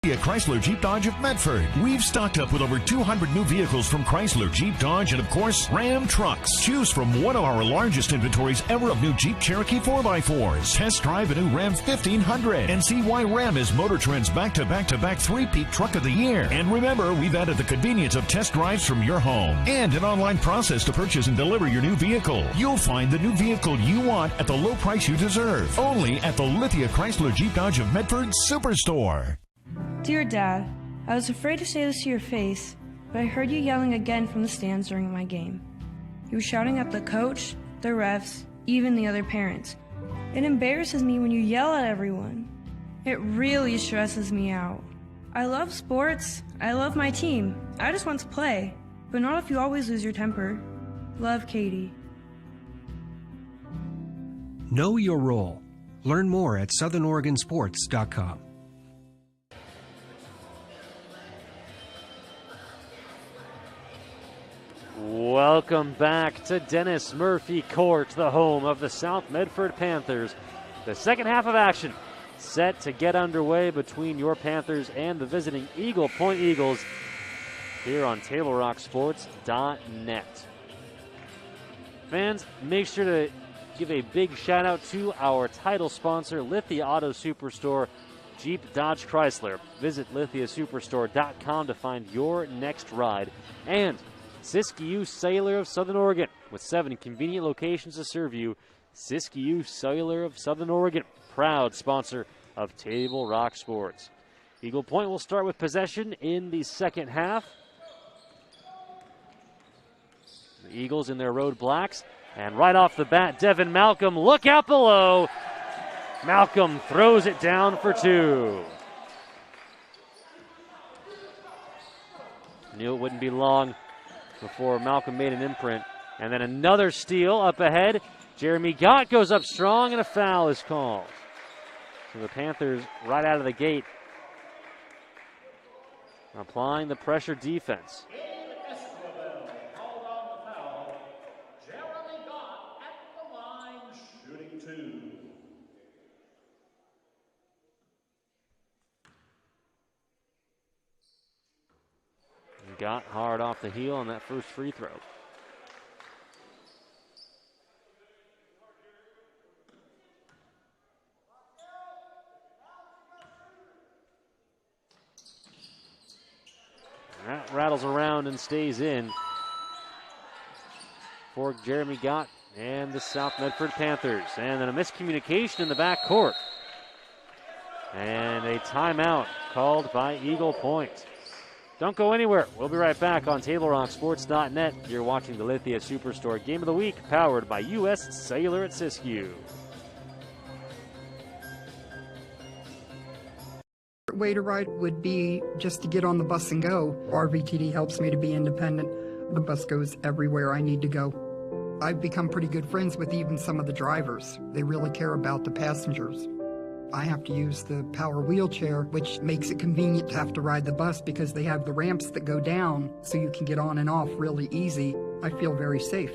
Chrysler Jeep Dodge of Medford. We've stocked up with over 200 new vehicles from Chrysler, Jeep Dodge, and of course, Ram trucks. Choose from one of our largest inventories ever of new Jeep Cherokee 4x4s. Test drive a new Ram 1500 and see why Ram is Motor Trend's back-to-back-to-back three-peat truck of the year. And remember, we've added the convenience of test drives from your home and an online process to purchase and deliver your new vehicle. You'll find the new vehicle you want at the low price you deserve. Only at the Lithia Chrysler Jeep Dodge of Medford Superstore. Dear Dad, I was afraid to say this to your face, but I heard you yelling again from the stands during my game. You were shouting at the coach, the refs, even the other parents. It embarrasses me when you yell at everyone. It really stresses me out. I love sports, I love my team, I just want to play, but not if you always lose your temper. Love, Katie. Know your role. Learn more at SouthernOregonSports.com. Welcome back to Dennis Murphy Court, the home of the South Medford Panthers. The second half of action set to get underway between your Panthers and the visiting Eagle Point Eagles here on TableRockSports.net. Fans, make sure to give a big shout out to our title sponsor, Lithia Auto Superstore, Jeep, Dodge, Chrysler. Visit lithiasuperstore.com to find your next ride. And Siskiyou Cellular of Southern Oregon, with 7 convenient locations to serve you. Siskiyou Cellular of Southern Oregon, proud sponsor of Table Rock Sports. Eagle Point will start with possession in the second half. The Eagles in their road blacks. And right off the bat, Devin Malcolm, look out below. Malcolm throws it down for 2. Knew it wouldn't be long before Malcolm made an imprint. And then another steal up ahead. Jeremy Gott goes up strong, and a foul is called. So the Panthers, right out of the gate, applying the pressure defense. Got hard off the heel on that first free throw. That rattles around and stays in for Jeremy Gott and the South Medford Panthers. And then a miscommunication in the backcourt. And a timeout called by Eagle Point. Don't go anywhere. We'll be right back on TableRockSports.net. You're watching the Lithia Superstore Game of the Week, powered by U.S. Cellular at Siskiyou. Way to ride would be just to get on the bus and go. RVTD helps me to be independent. The bus goes everywhere I need to go. I've become pretty good friends with even some of the drivers. They really care about the passengers. I have to use the power wheelchair, which makes it convenient to have to ride the bus because they have the ramps that go down so you can get on and off really easy. I feel very safe.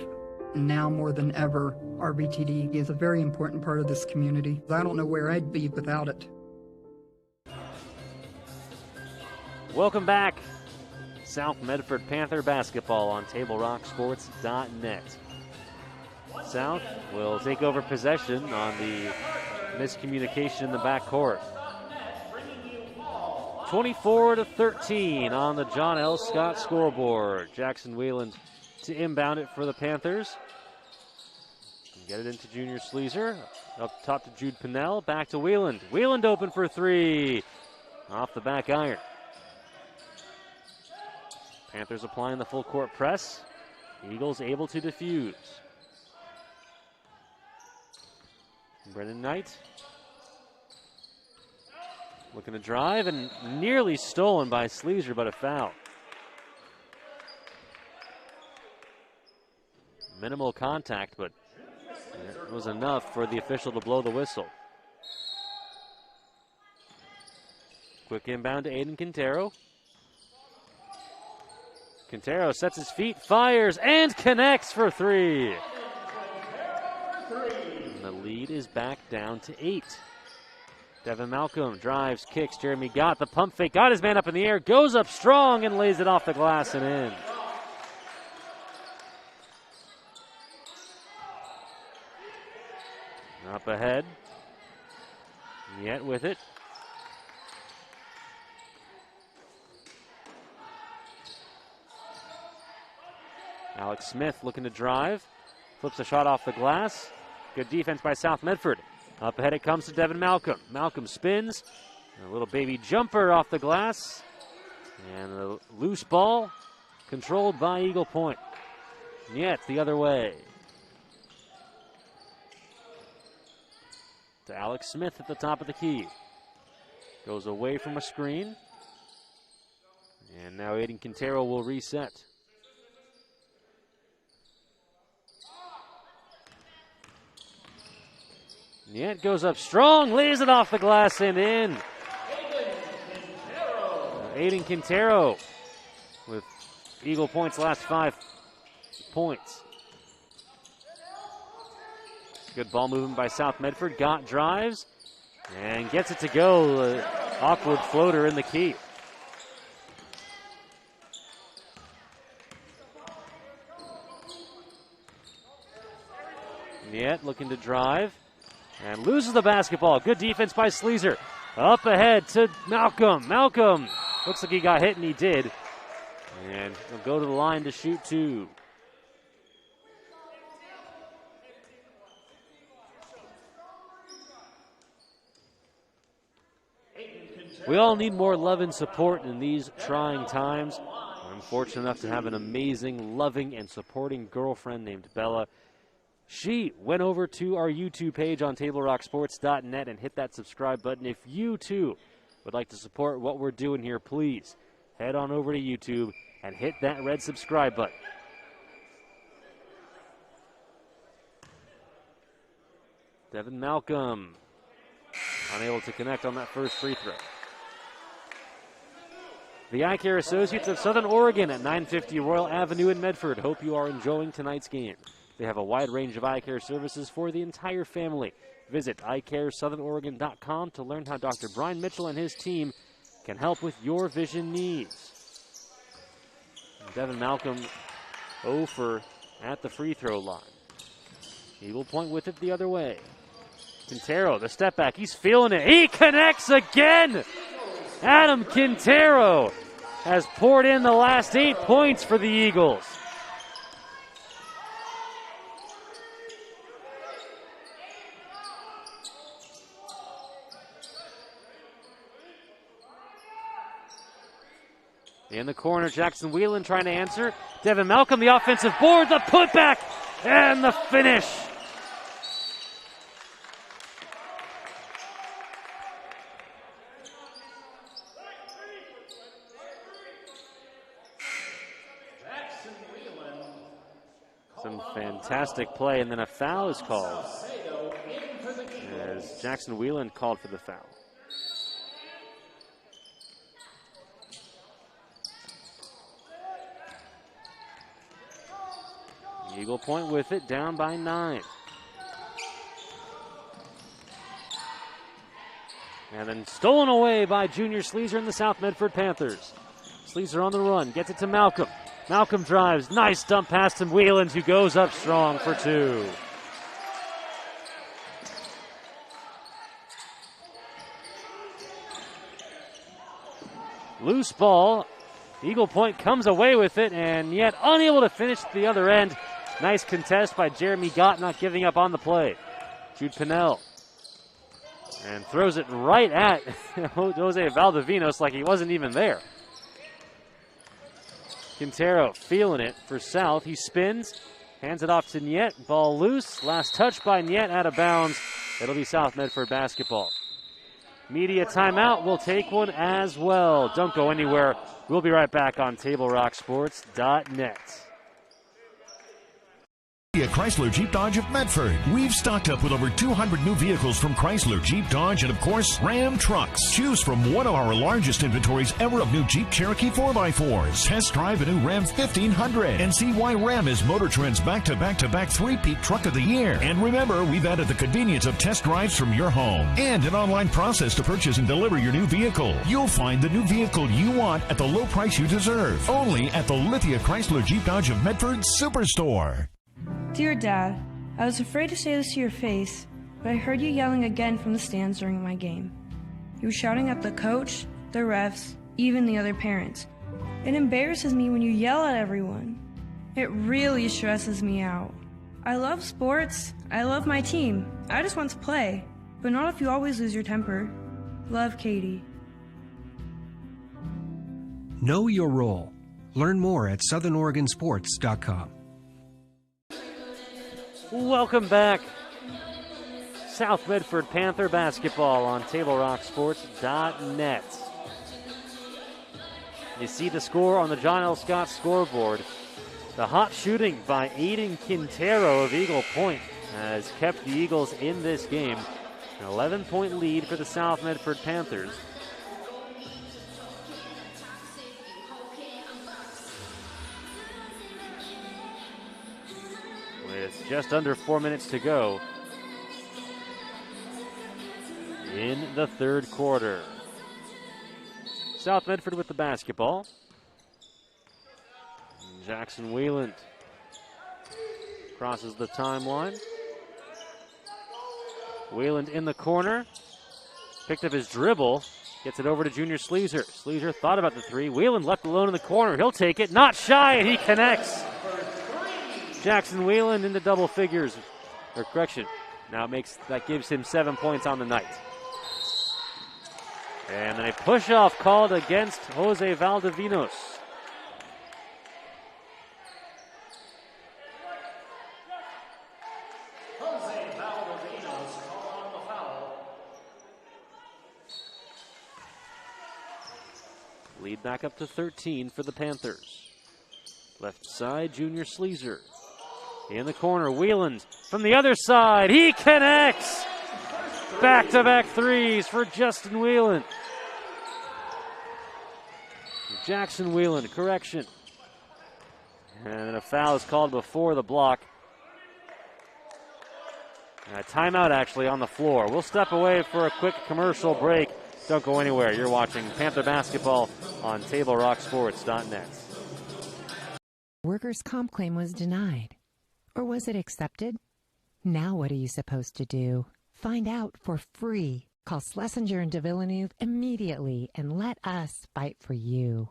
And now more than ever, RVTD is a very important part of this community. I don't know where I'd be without it. Welcome back. South Medford Panther basketball on TableRockSports.net. South will take over possession on the miscommunication in the backcourt. 24-13 on the John L. Scott scoreboard. Jackson Wheeland to inbound it for the Panthers. Get it into Junior Sleazer. Up top to Jude Pinnell. Back to Wheeland. Wheeland open for 3. Off the back iron. Panthers applying the full court press. Eagles able to defuse. Brennan Knight looking to drive and nearly stolen by Sleazer, but a foul. Minimal contact, but it was enough for the official to blow the whistle. Quick inbound to Aiden Quintero. Quintero sets his feet, fires, and connects for 3. And the lead is back down to 8. Devin Malcolm drives, kicks. Jeremy Gott the pump fake, got his man up in the air, goes up strong and lays it off the glass and in. Up ahead. Yet with it. Alex Smith looking to drive. Flips a shot off the glass. Good defense by South Medford. Up ahead it comes to Devin Malcolm. Malcolm spins. A little baby jumper off the glass. And a loose ball controlled by Eagle Point. Yet the other way. To Alex Smith at the top of the key. Goes away from a screen. And now Aiden Quintero will reset. Yet goes up strong, lays it off the glass and in. Aiden Quintero with Eagle Point's last 5 points. Good ball movement by South Medford. Gott drives, And gets it to go. Awkward floater in the key. Niet looking to drive and loses the basketball. Good defense by Sleazer. Up ahead to Malcolm. Malcolm looks like he got hit, and he did. And he'll go to the line to shoot two. We all need more love and support in these trying times. I'm fortunate enough to have an amazing, loving, and supporting girlfriend named Bella. She went over to our YouTube page on TableRockSports.net and hit that subscribe button. If you, too, would like to support what we're doing here, please head on over to YouTube and hit that red subscribe button. Devin Malcolm unable to connect on that first free throw. The Eye Care Associates of Southern Oregon at 950 Royal Avenue in Medford. Hope you are enjoying tonight's game. They have a wide range of eye care services for the entire family. Visit eyecaresouthernoregon.com to learn how Dr. Brian Mitchell and his team can help with your vision needs. Devin Malcolm 0 for at the free throw line. Eagle Point with it the other way. Quintero, the step back, he's feeling it. He connects again! Adam Quintero has poured in the last 8 points for the Eagles. In the corner, Jackson Whelan trying to answer. Devin Malcolm, the offensive board, the putback, and the finish. Some fantastic play, and then a foul is called as Jackson Whelan called for the foul. Eagle Point with it, down by 9. And then stolen away by Junior Sleazer and the South Medford Panthers. Sleazer on the run, gets it to Malcolm. Malcolm drives, nice dump pass to Whelan, who goes up strong for 2. Loose ball. Eagle Point comes away with it, and yet unable to finish at the other end. Nice contest by Jeremy Gott, not giving up on the play. Jude Pinnell. And throws it right at Jose Valdivinos like he wasn't even there. Quintero feeling it for South. He spins, hands it off to Niet. Ball loose. Last touch by Niet, out of bounds. It'll be South Medford basketball. Media timeout. We'll take one as well. Don't go anywhere. We'll be right back on TableRockSports.net. At Chrysler Jeep Dodge of Medford, we've stocked up with over 200 new vehicles from Chrysler, Jeep Dodge, and of course, Ram trucks. Choose from one of our largest inventories ever of new Jeep Cherokee 4x4s. Test drive a new Ram 1500 and see why Ram is Motor Trend's back-to-back three-peat truck of the year. And remember, we've added the convenience of test drives from your home and an online process to purchase and deliver your new vehicle. You'll find the new vehicle you want at the low price you deserve. Only at the Lithia Chrysler Jeep Dodge of Medford Superstore. Dear Dad, I was afraid to say this to your face, but I heard you yelling again from the stands during my game. You were shouting at the coach, the refs, even the other parents. It embarrasses me when you yell at everyone. It really stresses me out. I love sports, I love my team, I just want to play, but not if you always lose your temper. Love, Katie. Know your role. Learn more at southernoregonsports.com. Welcome back. South Medford Panther basketball on TableRockSports.net. You see the score on the John L. Scott scoreboard. The hot shooting by Aiden Quintero of Eagle Point has kept the Eagles in this game. An 11-point lead for the South Medford Panthers. With just under 4 minutes to go. in the third quarter. South Medford with the basketball. Jackson Wheeland crosses the timeline. Wheeland in the corner. Picked up his dribble. Gets it over to Junior Sleezer. Sleezer thought about the three. Wheeland left alone in the corner. He'll take it. Not shy, and he connects. Jackson Wheeland into double figures. Or correction. Now that gives him 7 points on the night. And then a push-off called against Jose Valdivinos. Jose Valdivinos called on the foul. Lead back up to 13 for the Panthers. Left side, Junior Sleezer. In the corner, Wheeland from the other side. He connects! Back-to-back threes for Justin Wheeland. Jackson Wheeland, correction. And a foul is called before the block. And a timeout actually on the floor. We'll step away for a quick commercial break. Don't go anywhere. You're watching Panther basketball on TableRockSports.net. Workers' comp claim was denied. Or was it accepted? Now what are you supposed to do? Find out for free. Call Schlesinger and de Villeneuve immediately and let us fight for you.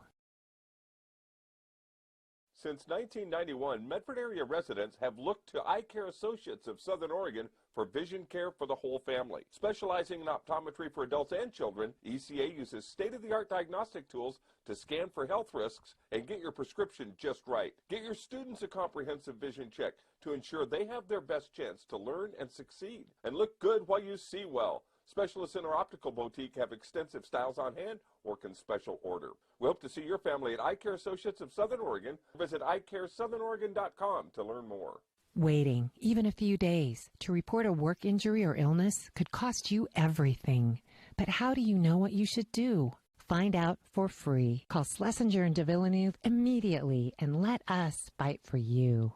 Since 1991, Medford area residents have looked to Eye Care Associates of Southern Oregon for vision care for the whole family. Specializing in optometry for adults and children, ECA uses state-of-the-art diagnostic tools to scan for health risks and get your prescription just right. Get your students a comprehensive vision check to ensure they have their best chance to learn and succeed. And look good while you see well. Specialists in our optical boutique have extensive styles on hand or can special order. We hope to see your family at Eye Care Associates of Southern Oregon. Visit eyecaresouthern.com to learn more. Waiting, even a few days, to report a work injury or illness could cost you everything. But how do you know what you should do? Find out for free. Call Schlesinger and de Villeneuve immediately and let us fight for you.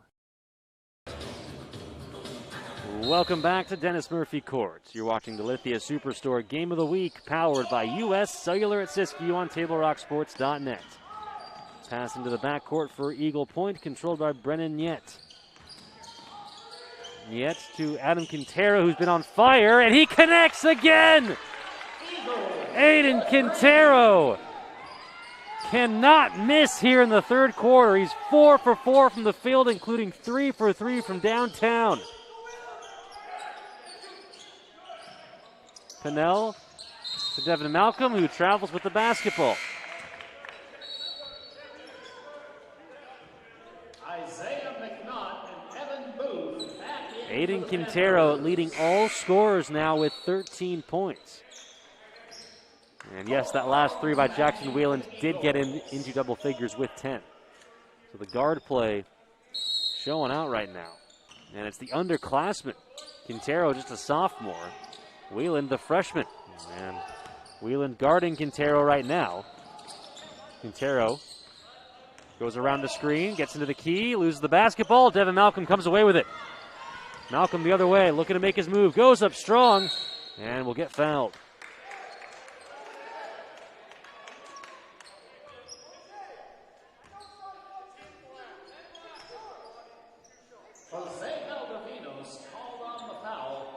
Welcome back to Dennis Murphy Court. You're watching the Lithia Superstore Game of the Week, powered by U.S. Cellular at Siskiyou on TableRockSports.net. Pass into the backcourt for Eagle Point, controlled by Brennan Nyet. Nyet to Adam Quintero, who's been on fire, and he connects again! Aiden Quintero cannot miss here in the third quarter. He's 4 for 4 from the field, including 3 for 3 from downtown. Pennell to Devin Malcolm, who travels with the basketball. Isaiah McNaught and Evan Booth back in. Aiden Quintero leading all scorers now with 13 points. And yes, that last three by Jackson Wheeland did get into double figures with 10. So the guard play showing out right now. And it's the underclassman. Quintero just a sophomore. Wheeland the freshman. And Wheeland guarding Quintero right now. Quintero goes around the screen, gets into the key, loses the basketball. Devin Malcolm comes away with it. Malcolm the other way, looking to make his move. Goes up strong and will get fouled. Jose Valdivinos called on the foul.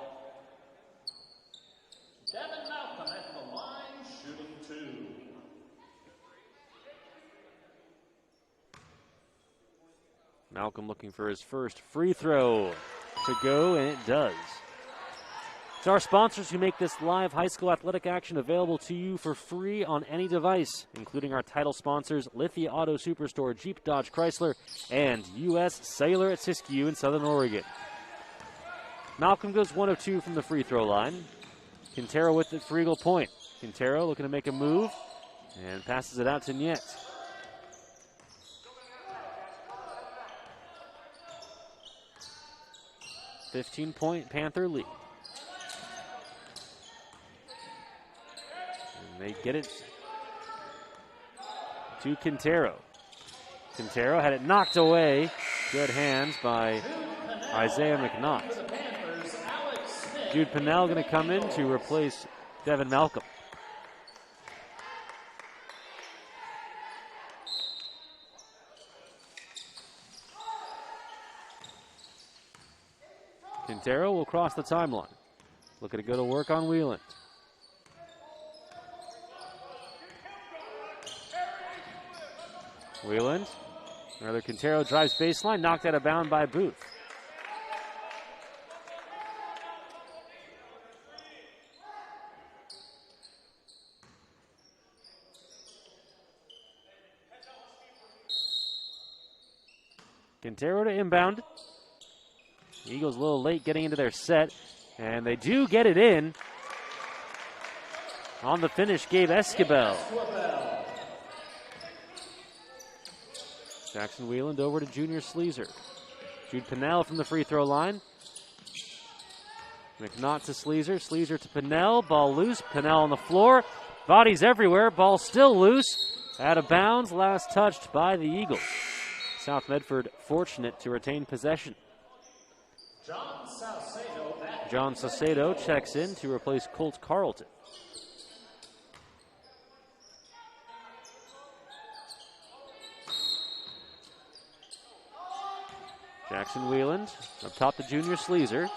Devin Malcolm at the line, shooting 2. Malcolm looking for his first free throw to go, and it does. It's our sponsors who make this live high school athletic action available to you for free on any device, including our title sponsors, Lithia Auto Superstore, Jeep, Dodge, Chrysler, and U.S. Cellular at Siskiyou in Southern Oregon. Malcolm goes 1 of 2 from the free throw line. Quintero with it for Eagle Point. Quintero looking to make a move and passes it out to Nyet. "15-point Panther lead. And they get it to Quintero. Quintero had it knocked away. Good hands by Isaiah McNaught. Jude Pennell going to come in to replace Devin Malcolm. Quintero will cross the timeline. Looking to go to work on Wheeland. Wheeland. Another Quintero drives baseline, knocked out of bounds by Booth. Quintero to inbound. Eagles a little late getting into their set, and they do get it in. On the finish, Gabe Esquivel. Jackson Wheeland over to Junior Sleezer. Jude Pinnell from the free throw line. McNaught to Sleezer. Sleezer to Pinnell. Ball loose. Pinnell on the floor. Bodies everywhere. Ball still loose. Out of bounds. Last touched by the Eagles. South Medford fortunate to retain possession. John Saucedo checks in to replace Colt Carlton. Jackson Wheeland up top to Junior Sleezer.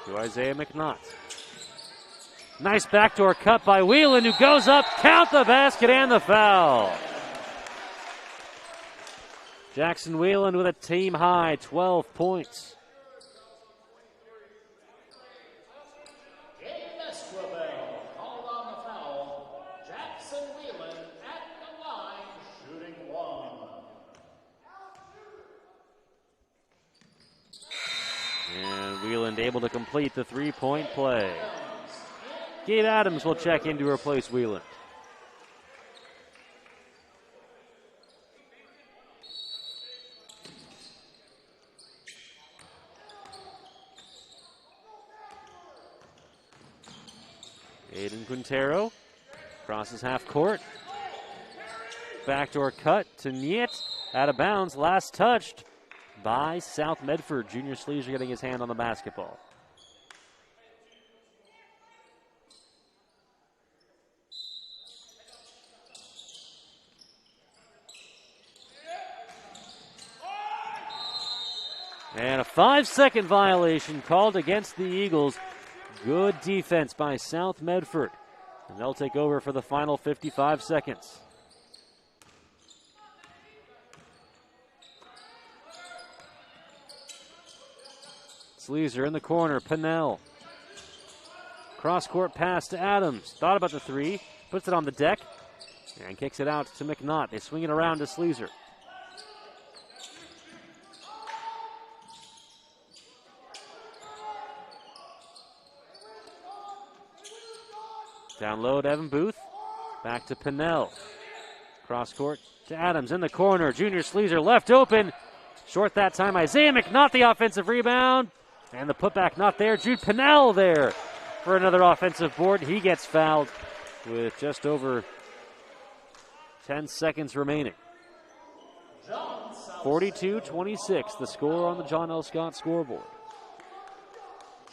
To Isaiah McNaught. Nice backdoor cut by Wheeland, who goes up, count the basket and the foul. Jackson Wheeland with a team high 12 points. Called on the foul. Jackson Wheeland at the line, shooting one. And Wheeland able to complete the three-point play. Gabe Adams will check in to replace Wheeland. Aiden Quintero crosses half court. Backdoor cut to Niet. Out of bounds. Last touched by South Medford. Junior Sleezer getting his hand on the basketball. And a 5-second violation called against the Eagles. Good defense by South Medford. And they'll take over for the final 55 seconds. Sleezer in the corner, Pinnell. Cross-court pass to Adams. Thought about the three, puts it on the deck, and kicks it out to McNaught. They swing it around to Sleezer. Down low to Evan Booth. Back to Pinnell. Cross court to Adams in the corner. Junior Sleezer left open. Short that time. Isaiah McNaught the offensive rebound. And the putback not there. Jude Pinnell there for another offensive board. He gets fouled with just over 10 seconds remaining. 42-26, the score on the John L. Scott scoreboard.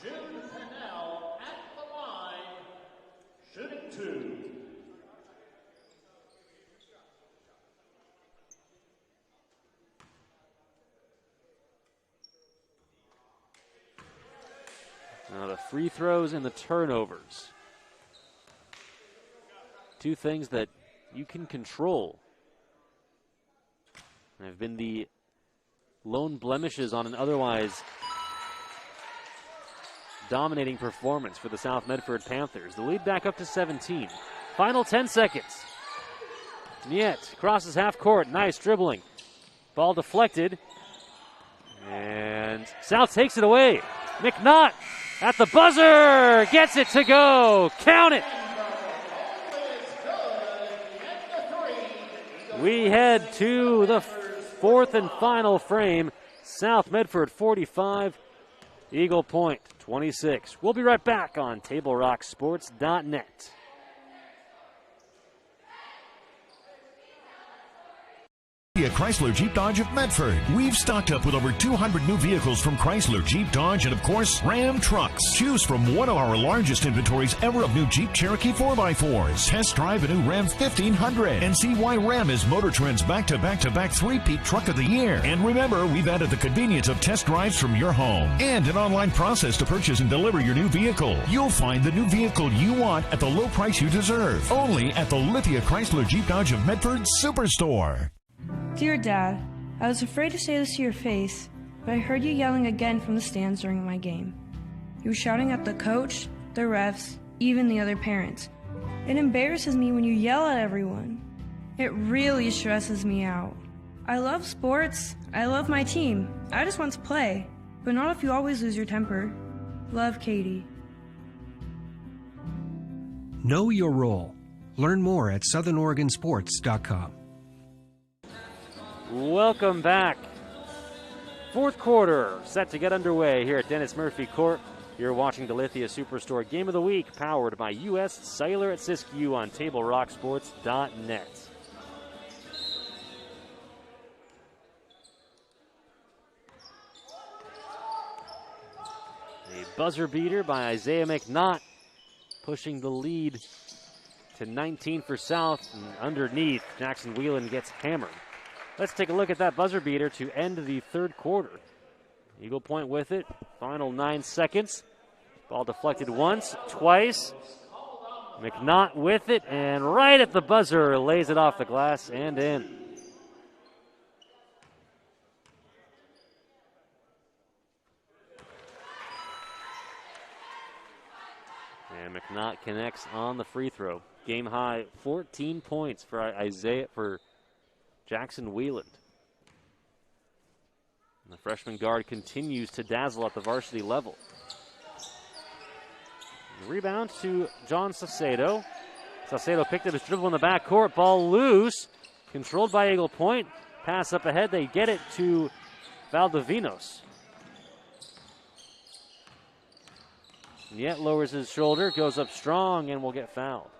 Jude Pinnell at the line, shooting two. Now the free throws and the turnovers. Two things that you can control. Have been the lone blemishes on an otherwise dominating performance for the South Medford Panthers. The lead back up to 17. Final 10 seconds. Niet crosses half court. Nice dribbling. Ball deflected. And South takes it away. McNaught at the buzzer. Gets it to go. Count it. We head to the fourth and final frame. South Medford 45, Eagle Point 26. We'll be right back on TableRockSports.net. Lithia Chrysler Jeep Dodge of Medford. We've stocked up with over 200 new vehicles from Chrysler, Jeep Dodge, and of course, Ram trucks. Choose from one of our largest inventories ever of new Jeep Cherokee 4x4s. Test drive a new Ram 1500 and see why Ram is Motor Trend's back-to-back-to-back three-peat truck of the year. And remember, we've added the convenience of test drives from your home and an online process to purchase and deliver your new vehicle. You'll find the new vehicle you want at the low price you deserve. Only at the Lithia Chrysler Jeep Dodge of Medford Superstore. Dear Dad, I was afraid to say this to your face, but I heard you yelling again from the stands during my game. You were shouting at the coach, the refs, even the other parents. It embarrasses me when you yell at everyone. It really stresses me out. I love sports. I love my team. I just want to play, but not if you always lose your temper. Love, Katie. Know your role. Learn more at southernoregonsports.com. Welcome back. Fourth quarter set to get underway here at Dennis Murphy Court. You're watching the Lithia Superstore Game of the Week, powered by U.S. Cellular at Siskiyou on TableRockSports.net. A buzzer beater by Isaiah McNaught, pushing the lead to 19 for South, and underneath, Jackson Whelan gets hammered. Let's take a look at that buzzer beater to end the third quarter. Eagle Point with it, final 9 seconds. Ball deflected once, twice. McNaught with it, and right at the buzzer, lays it off the glass and in. And McNaught connects on the free throw. Game high, 14 points for Jackson Whelan. And the freshman guard continues to dazzle at the varsity level. The rebound to John Saucedo. Saucedo picked up his dribble in the backcourt. Ball loose. Controlled by Eagle Point. Pass up ahead. They get it to Valdivinos. Yet lowers his shoulder, goes up strong, and will get fouled.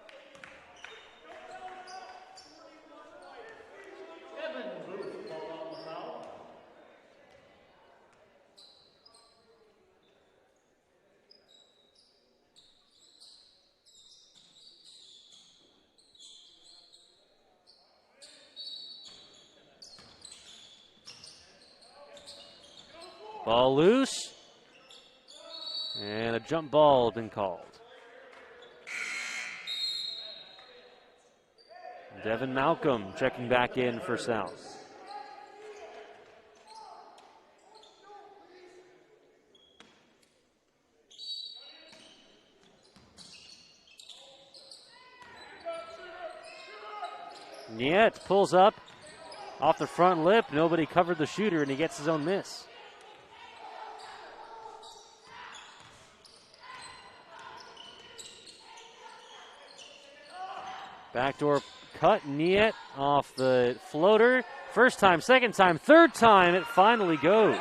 Ball loose. And a jump ball been called. Devin Malcolm checking back in for South. Niet pulls up off the front lip. Nobody covered the shooter, and he gets his own miss. Backdoor cut, Niet off the floater. First time, second time, third time, it finally goes.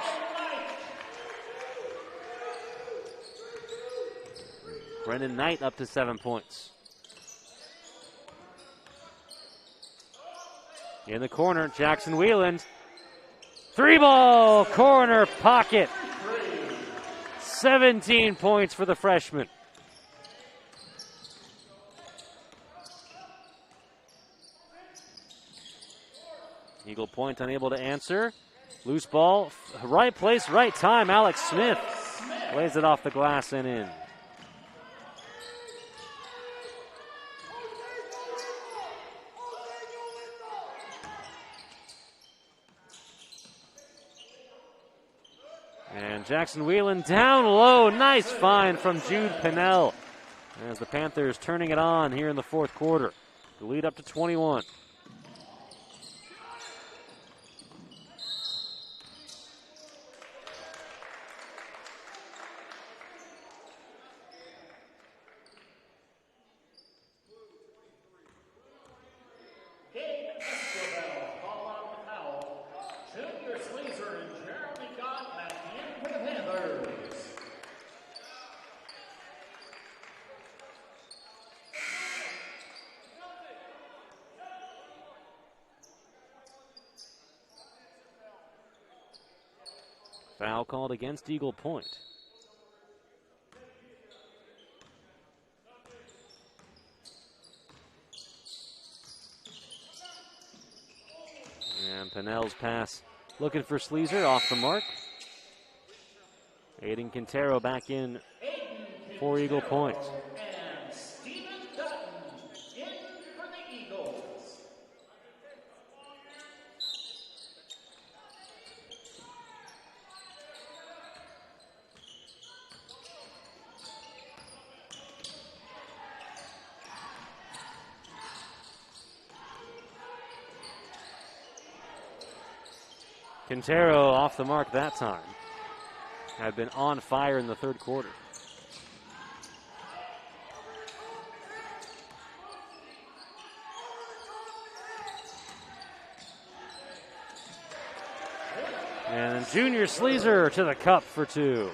Brendan Knight up to 7 points. In the corner, Jackson Whelan. Three ball, corner pocket. 17 points for the freshman. Eagle Point unable to answer. Loose ball, right place, right time. Alex Smith lays it off the glass and in. And Jackson Whelan down low. Nice find from Jude Pinnell as the Panthers turning it on here in the fourth quarter. The lead up to 21. Foul called against Eagle Point. And Pinnell's pass looking for Sleazer, off the mark. Aiden Quintero back in for Eagle Point. And Stephen Dutton in for the Eagles. Quintero off the mark that time. Had been on fire in the third quarter. And Junior Sleazer to the cup for two.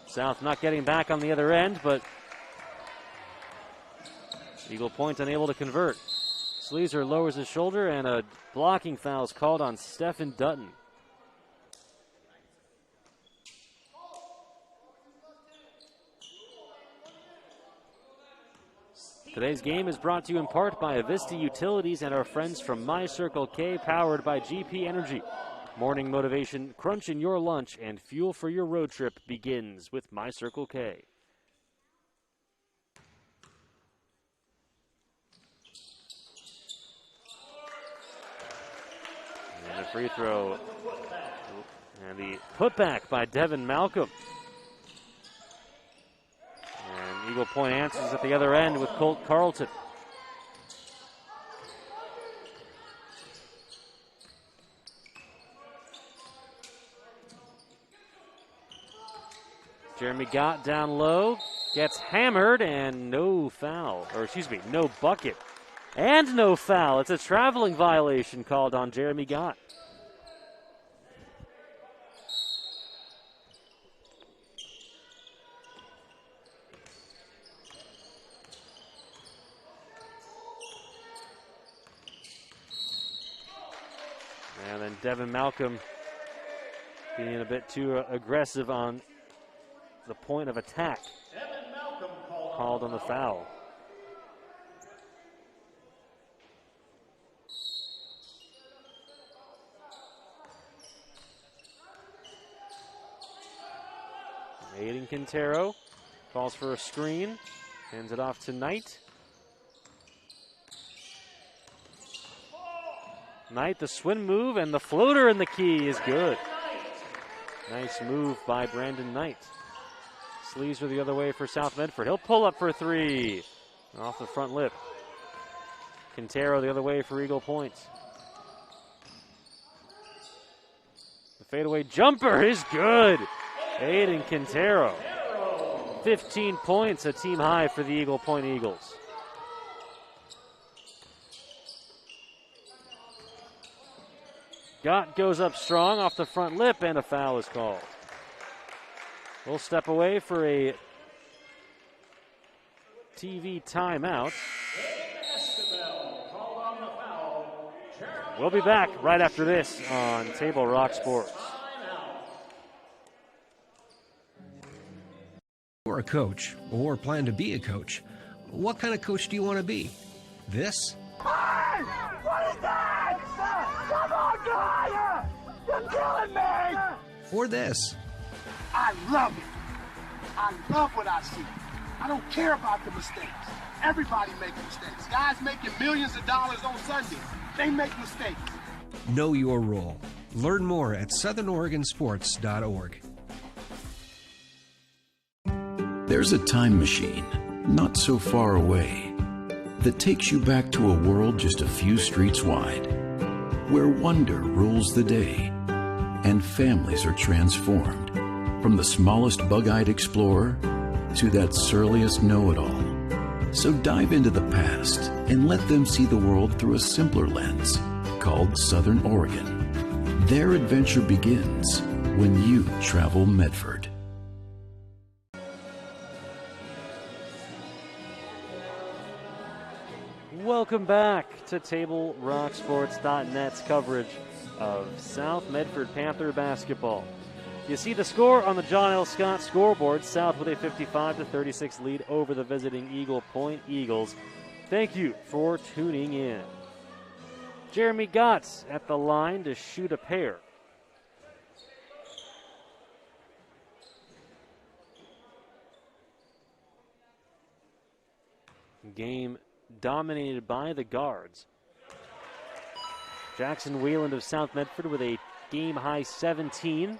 South not getting back on the other end, but Eagle Point unable to convert. Sleazer lowers his shoulder, and a blocking foul is called on Stephen Dutton. Today's game is brought to you in part by Avista Utilities and our friends from My Circle K, powered by GP Energy. Morning motivation, crunch in your lunch, and fuel for your road trip begins with My Circle K. And a free throw. And the putback by Devin Malcolm. And Eagle Point answers at the other end with Colt Carlton. Jeremy Gott down low, gets hammered, and no foul. Or excuse me, no bucket. And no foul. It's a traveling violation called on Jeremy Gott. And then Devin Malcolm being a bit too aggressive on the point of attack. Devin Malcolm Called on the foul. Aiden Quintero calls for a screen, hands it off to Knight. Knight, the swim move, and the floater in the key is good. Nice move by Brandon Knight. Sleazer the other way for South Medford. He'll pull up for three. Off the front lip. Quintero the other way for Eagle Point. The fadeaway jumper is good. Aiden Quintero. 15 points, a team high for the Eagle Point Eagles. Gott goes up strong off the front lip, and a foul is called. We'll step away for a TV timeout. We'll be back right after this on Table Rock Sports. You're a coach or plan to be a coach. What kind of coach do you want to be? This? Hey! What is that? Come on, get higher! You're killing me! Or this? I love it. I love what I see. I don't care about the mistakes. Everybody makes mistakes. Guys making millions of dollars on Sunday, they make mistakes. Know your role. Learn more at southernoregonsports.org. There's a time machine, not so far away, that takes you back to a world just a few streets wide, where wonder rules the day and families are transformed, from the smallest bug-eyed explorer to that surliest know-it-all. So dive into the past and let them see the world through a simpler lens called Southern Oregon. Their adventure begins when you travel Medford. Welcome back to TableRockSports.net's coverage of South Medford Panther basketball. You see the score on the John L. Scott scoreboard. South with a 55-36 lead over the visiting Eagle Point Eagles. Thank you for tuning in. Jeremy Gotts at the line to shoot a pair. Game dominated by the guards. Jackson Wheeland of South Medford with a game-high 17.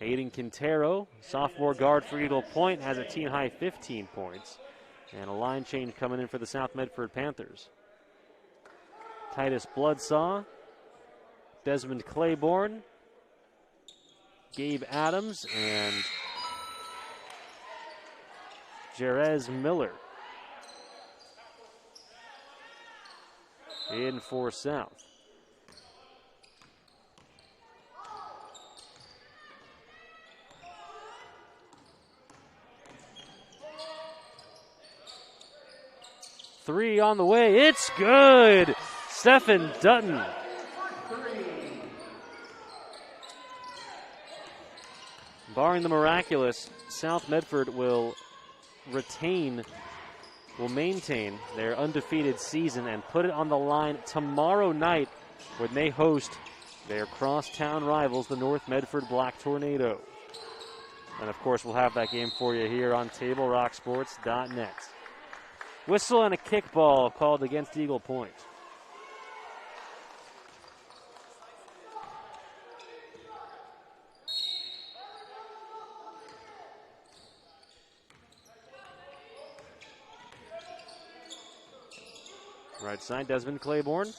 Aiden Quintero, sophomore guard for Eagle Point, has a team-high 15 points. And a line change coming in for the South Medford Panthers. Titus Bloodsaw, Desmond Claiborne, Gabe Adams, and Jerez Miller in for South. Three on the way. It's good. Stephen Dutton. Barring the miraculous, South Medford will maintain their undefeated season and put it on the line tomorrow night when they host their crosstown rivals, the North Medford Black Tornado. And of course, we'll have that game for you here on TableRockSports.net. Whistle and a kickball called against Eagle Point. Right side, Desmond Claiborne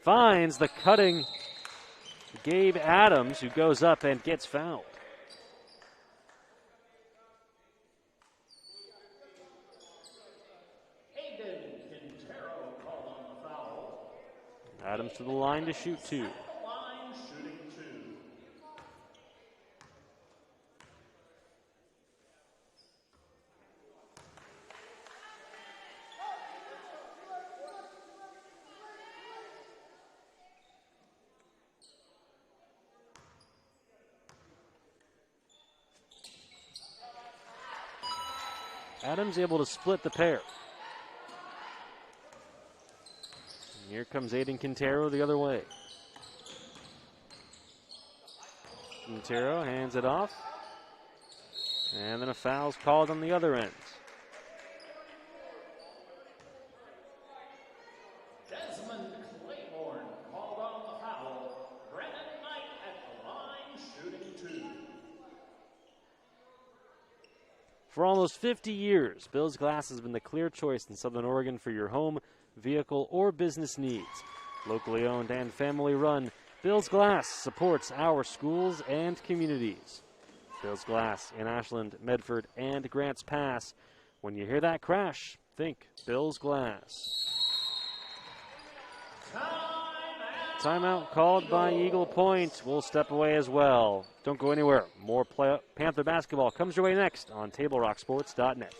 finds the cutting Gabe Adams, who goes up and gets fouled. Adams to the line to shoot two. Adams able to split the pair. And here comes Aiden Quintero the other way. Quintero hands it off. And then a foul's called on the other end. Desmond Claiborne called on the foul. Brennan Knight at the line, shooting two. For almost 50 years, Bill's Glass has been the clear choice in Southern Oregon for your home, vehicle, or business needs. Locally owned and family run, Bill's Glass supports our schools and communities. Bill's Glass in Ashland, Medford, and Grants Pass. When you hear that crash, think Bill's Glass. Timeout called by Eagle Point. We'll step away as well. Don't go anywhere. More Panther basketball comes your way next on TableRockSports.net.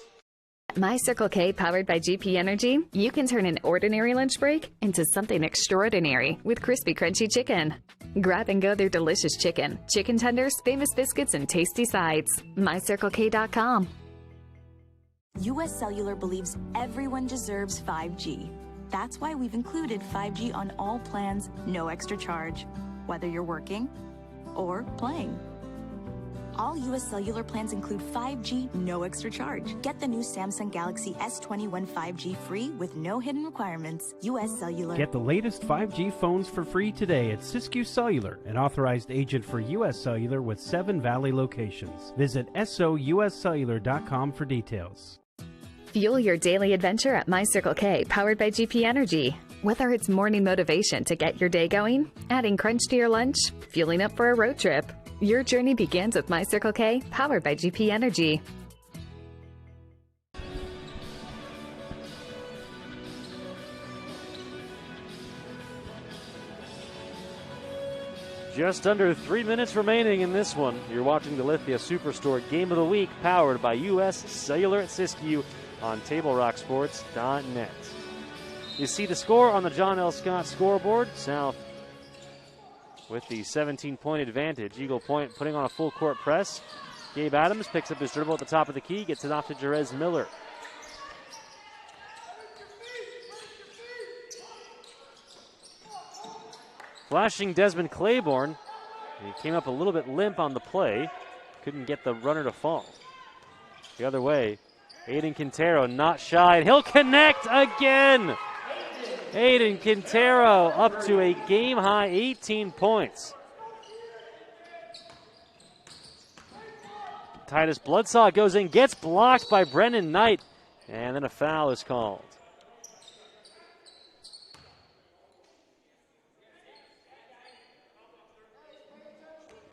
My Circle K, powered by GP Energy, you can turn an ordinary lunch break into something extraordinary with crispy, crunchy chicken. Grab and go their delicious chicken, chicken tenders, famous biscuits, and tasty sides. MyCircleK.com. U.S. Cellular believes everyone deserves 5G. That's why we've included 5G on all plans, no extra charge, whether you're working or playing. All U.S. Cellular plans include 5G, no extra charge. Get the new Samsung Galaxy S21 5G free with no hidden requirements. U.S. Cellular. Get the latest 5G phones for free today at Siskiyou Cellular, an authorized agent for U.S. Cellular with 7 Valley locations. Visit souscellular.com for details. Fuel your daily adventure at My Circle K, powered by GP Energy. Whether it's morning motivation to get your day going, adding crunch to your lunch, fueling up for a road trip, your journey begins with My Circle K, powered by GP Energy. Just under 3 minutes remaining in this one. You're watching the Lithia Superstore Game of the Week, powered by U.S. Cellular at Siskiyou on TableRockSports.net. You see the score on the John L. Scott scoreboard. South with the 17-point advantage. Eagle Point putting on a full court press. Gabe Adams picks up his dribble at the top of the key, gets it off to Jerez Miller. Flashing Desmond Claiborne. He came up a little bit limp on the play. Couldn't get the runner to fall. The other way, Aiden Quintero not shy, and he'll connect again. Aiden Quintero up to a game-high 18 points. Titus Bloodsaw goes in, gets blocked by Brennan Knight, and then a foul is called.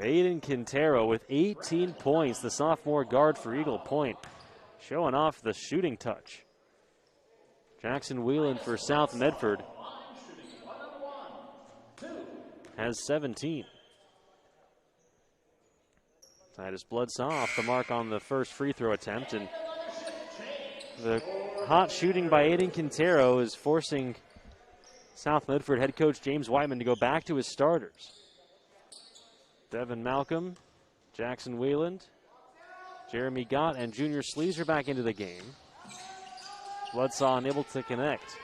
Aiden Quintero with 18 points, the sophomore guard for Eagle Point, showing off the shooting touch. Jackson Whelan for South Medford has 17. Titus Bloodsaw off the mark on the first free throw attempt, and the hot shooting by Aiden Quintero is forcing South Medford head coach James Whiteman to go back to his starters. Devin Malcolm, Jackson Whelan, Jeremy Gott, and Junior Sleazer back into the game. Bloodsaw unable to connect.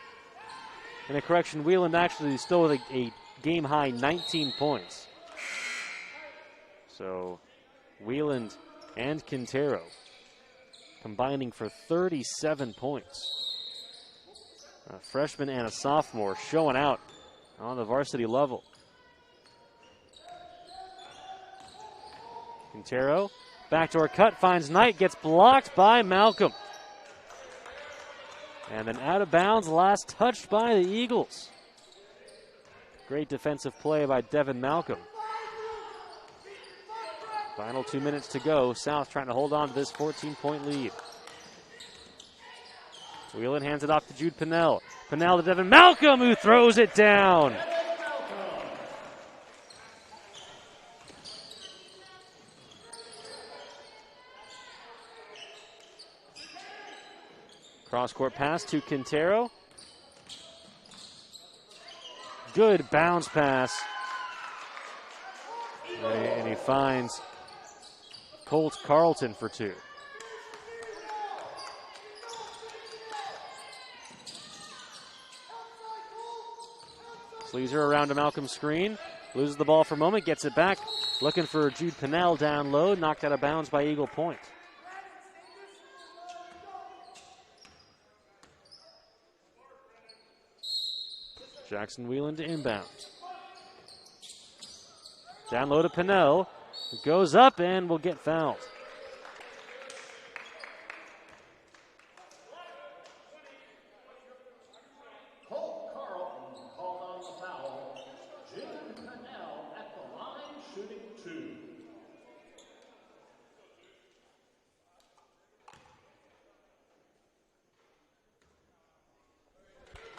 And a correction, Whelan actually still with a game-high 19 points. So Whelan and Quintero combining for 37 points. A freshman and a sophomore showing out on the varsity level. Quintero, backdoor cut, finds Knight, gets blocked by Malcolm. And then out of bounds, last touched by the Eagles. Great defensive play by Devin Malcolm. Final 2 minutes to go. South trying to hold on to this 14-point lead. Whelan hands it off to Jude Pinnell. Pinnell to Devin Malcolm, who throws it down. Cross-court pass to Quintero. Good bounce pass. And he finds Colt Carlton for two. Sleazer around to Malcolm's screen. Loses the ball for a moment, gets it back. Looking for Jude Pinnell down low. Knocked out of bounds by Eagle Point. Jackson Whelan to inbound. Down low to Pinnell. Goes up and will get fouled. Colt Carlton called on the foul. Jude Pinnell at the line shooting two.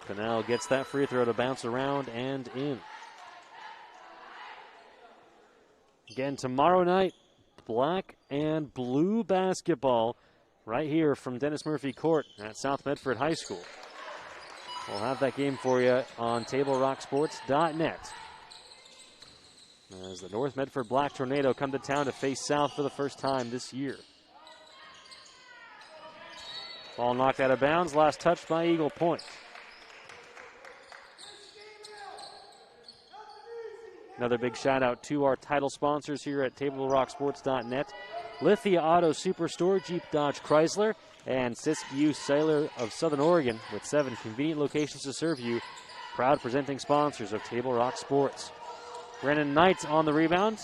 Pinnell gets that free throw to bounce around and in. Again, tomorrow night, black and blue basketball right here from Dennis Murphy Court at South Medford High School. We'll have that game for you on TableRockSports.net. As the North Medford Black Tornado come to town to face South for the first time this year. Ball knocked out of bounds, last touched by Eagle Point. Another big shout out to our title sponsors here at TableRockSports.net. Lithia Auto Superstore, Jeep Dodge Chrysler, and Siskiyou Cellular of Southern Oregon with 7 convenient locations to serve you. Proud presenting sponsors of Table Rock Sports. Brennan Knight on the rebound.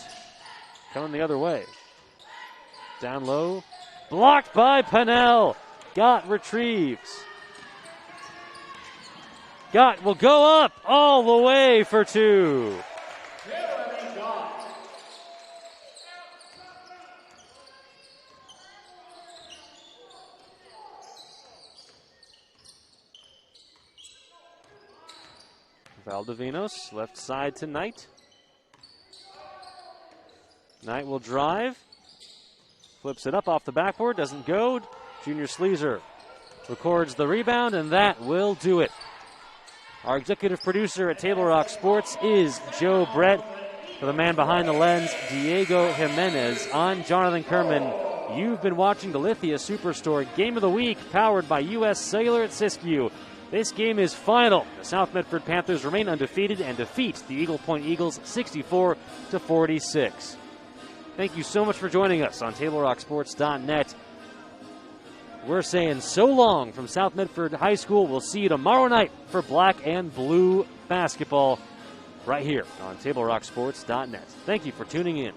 Coming the other way. Down low. Blocked by Pinnell. Gott retrieves. Gott will go up all the way for two. Valdivinos, left side to Knight. Knight will drive. Flips it up off the backboard, doesn't go. Junior Sleazer records the rebound, and that will do it. Our executive producer at Table Rock Sports is Joe Brett. For the man behind the lens, Diego Jimenez. I'm Jonathan Kerman. You've been watching the Lithia Superstore Game of the Week, powered by U.S. Cellular at Siskiyou. This game is final. The South Medford Panthers remain undefeated and defeat the Eagle Point Eagles 64-46. Thank you so much for joining us on TableRockSports.net. We're saying so long from South Medford High School. We'll see you tomorrow night for black and blue basketball right here on TableRockSports.net. Thank you for tuning in.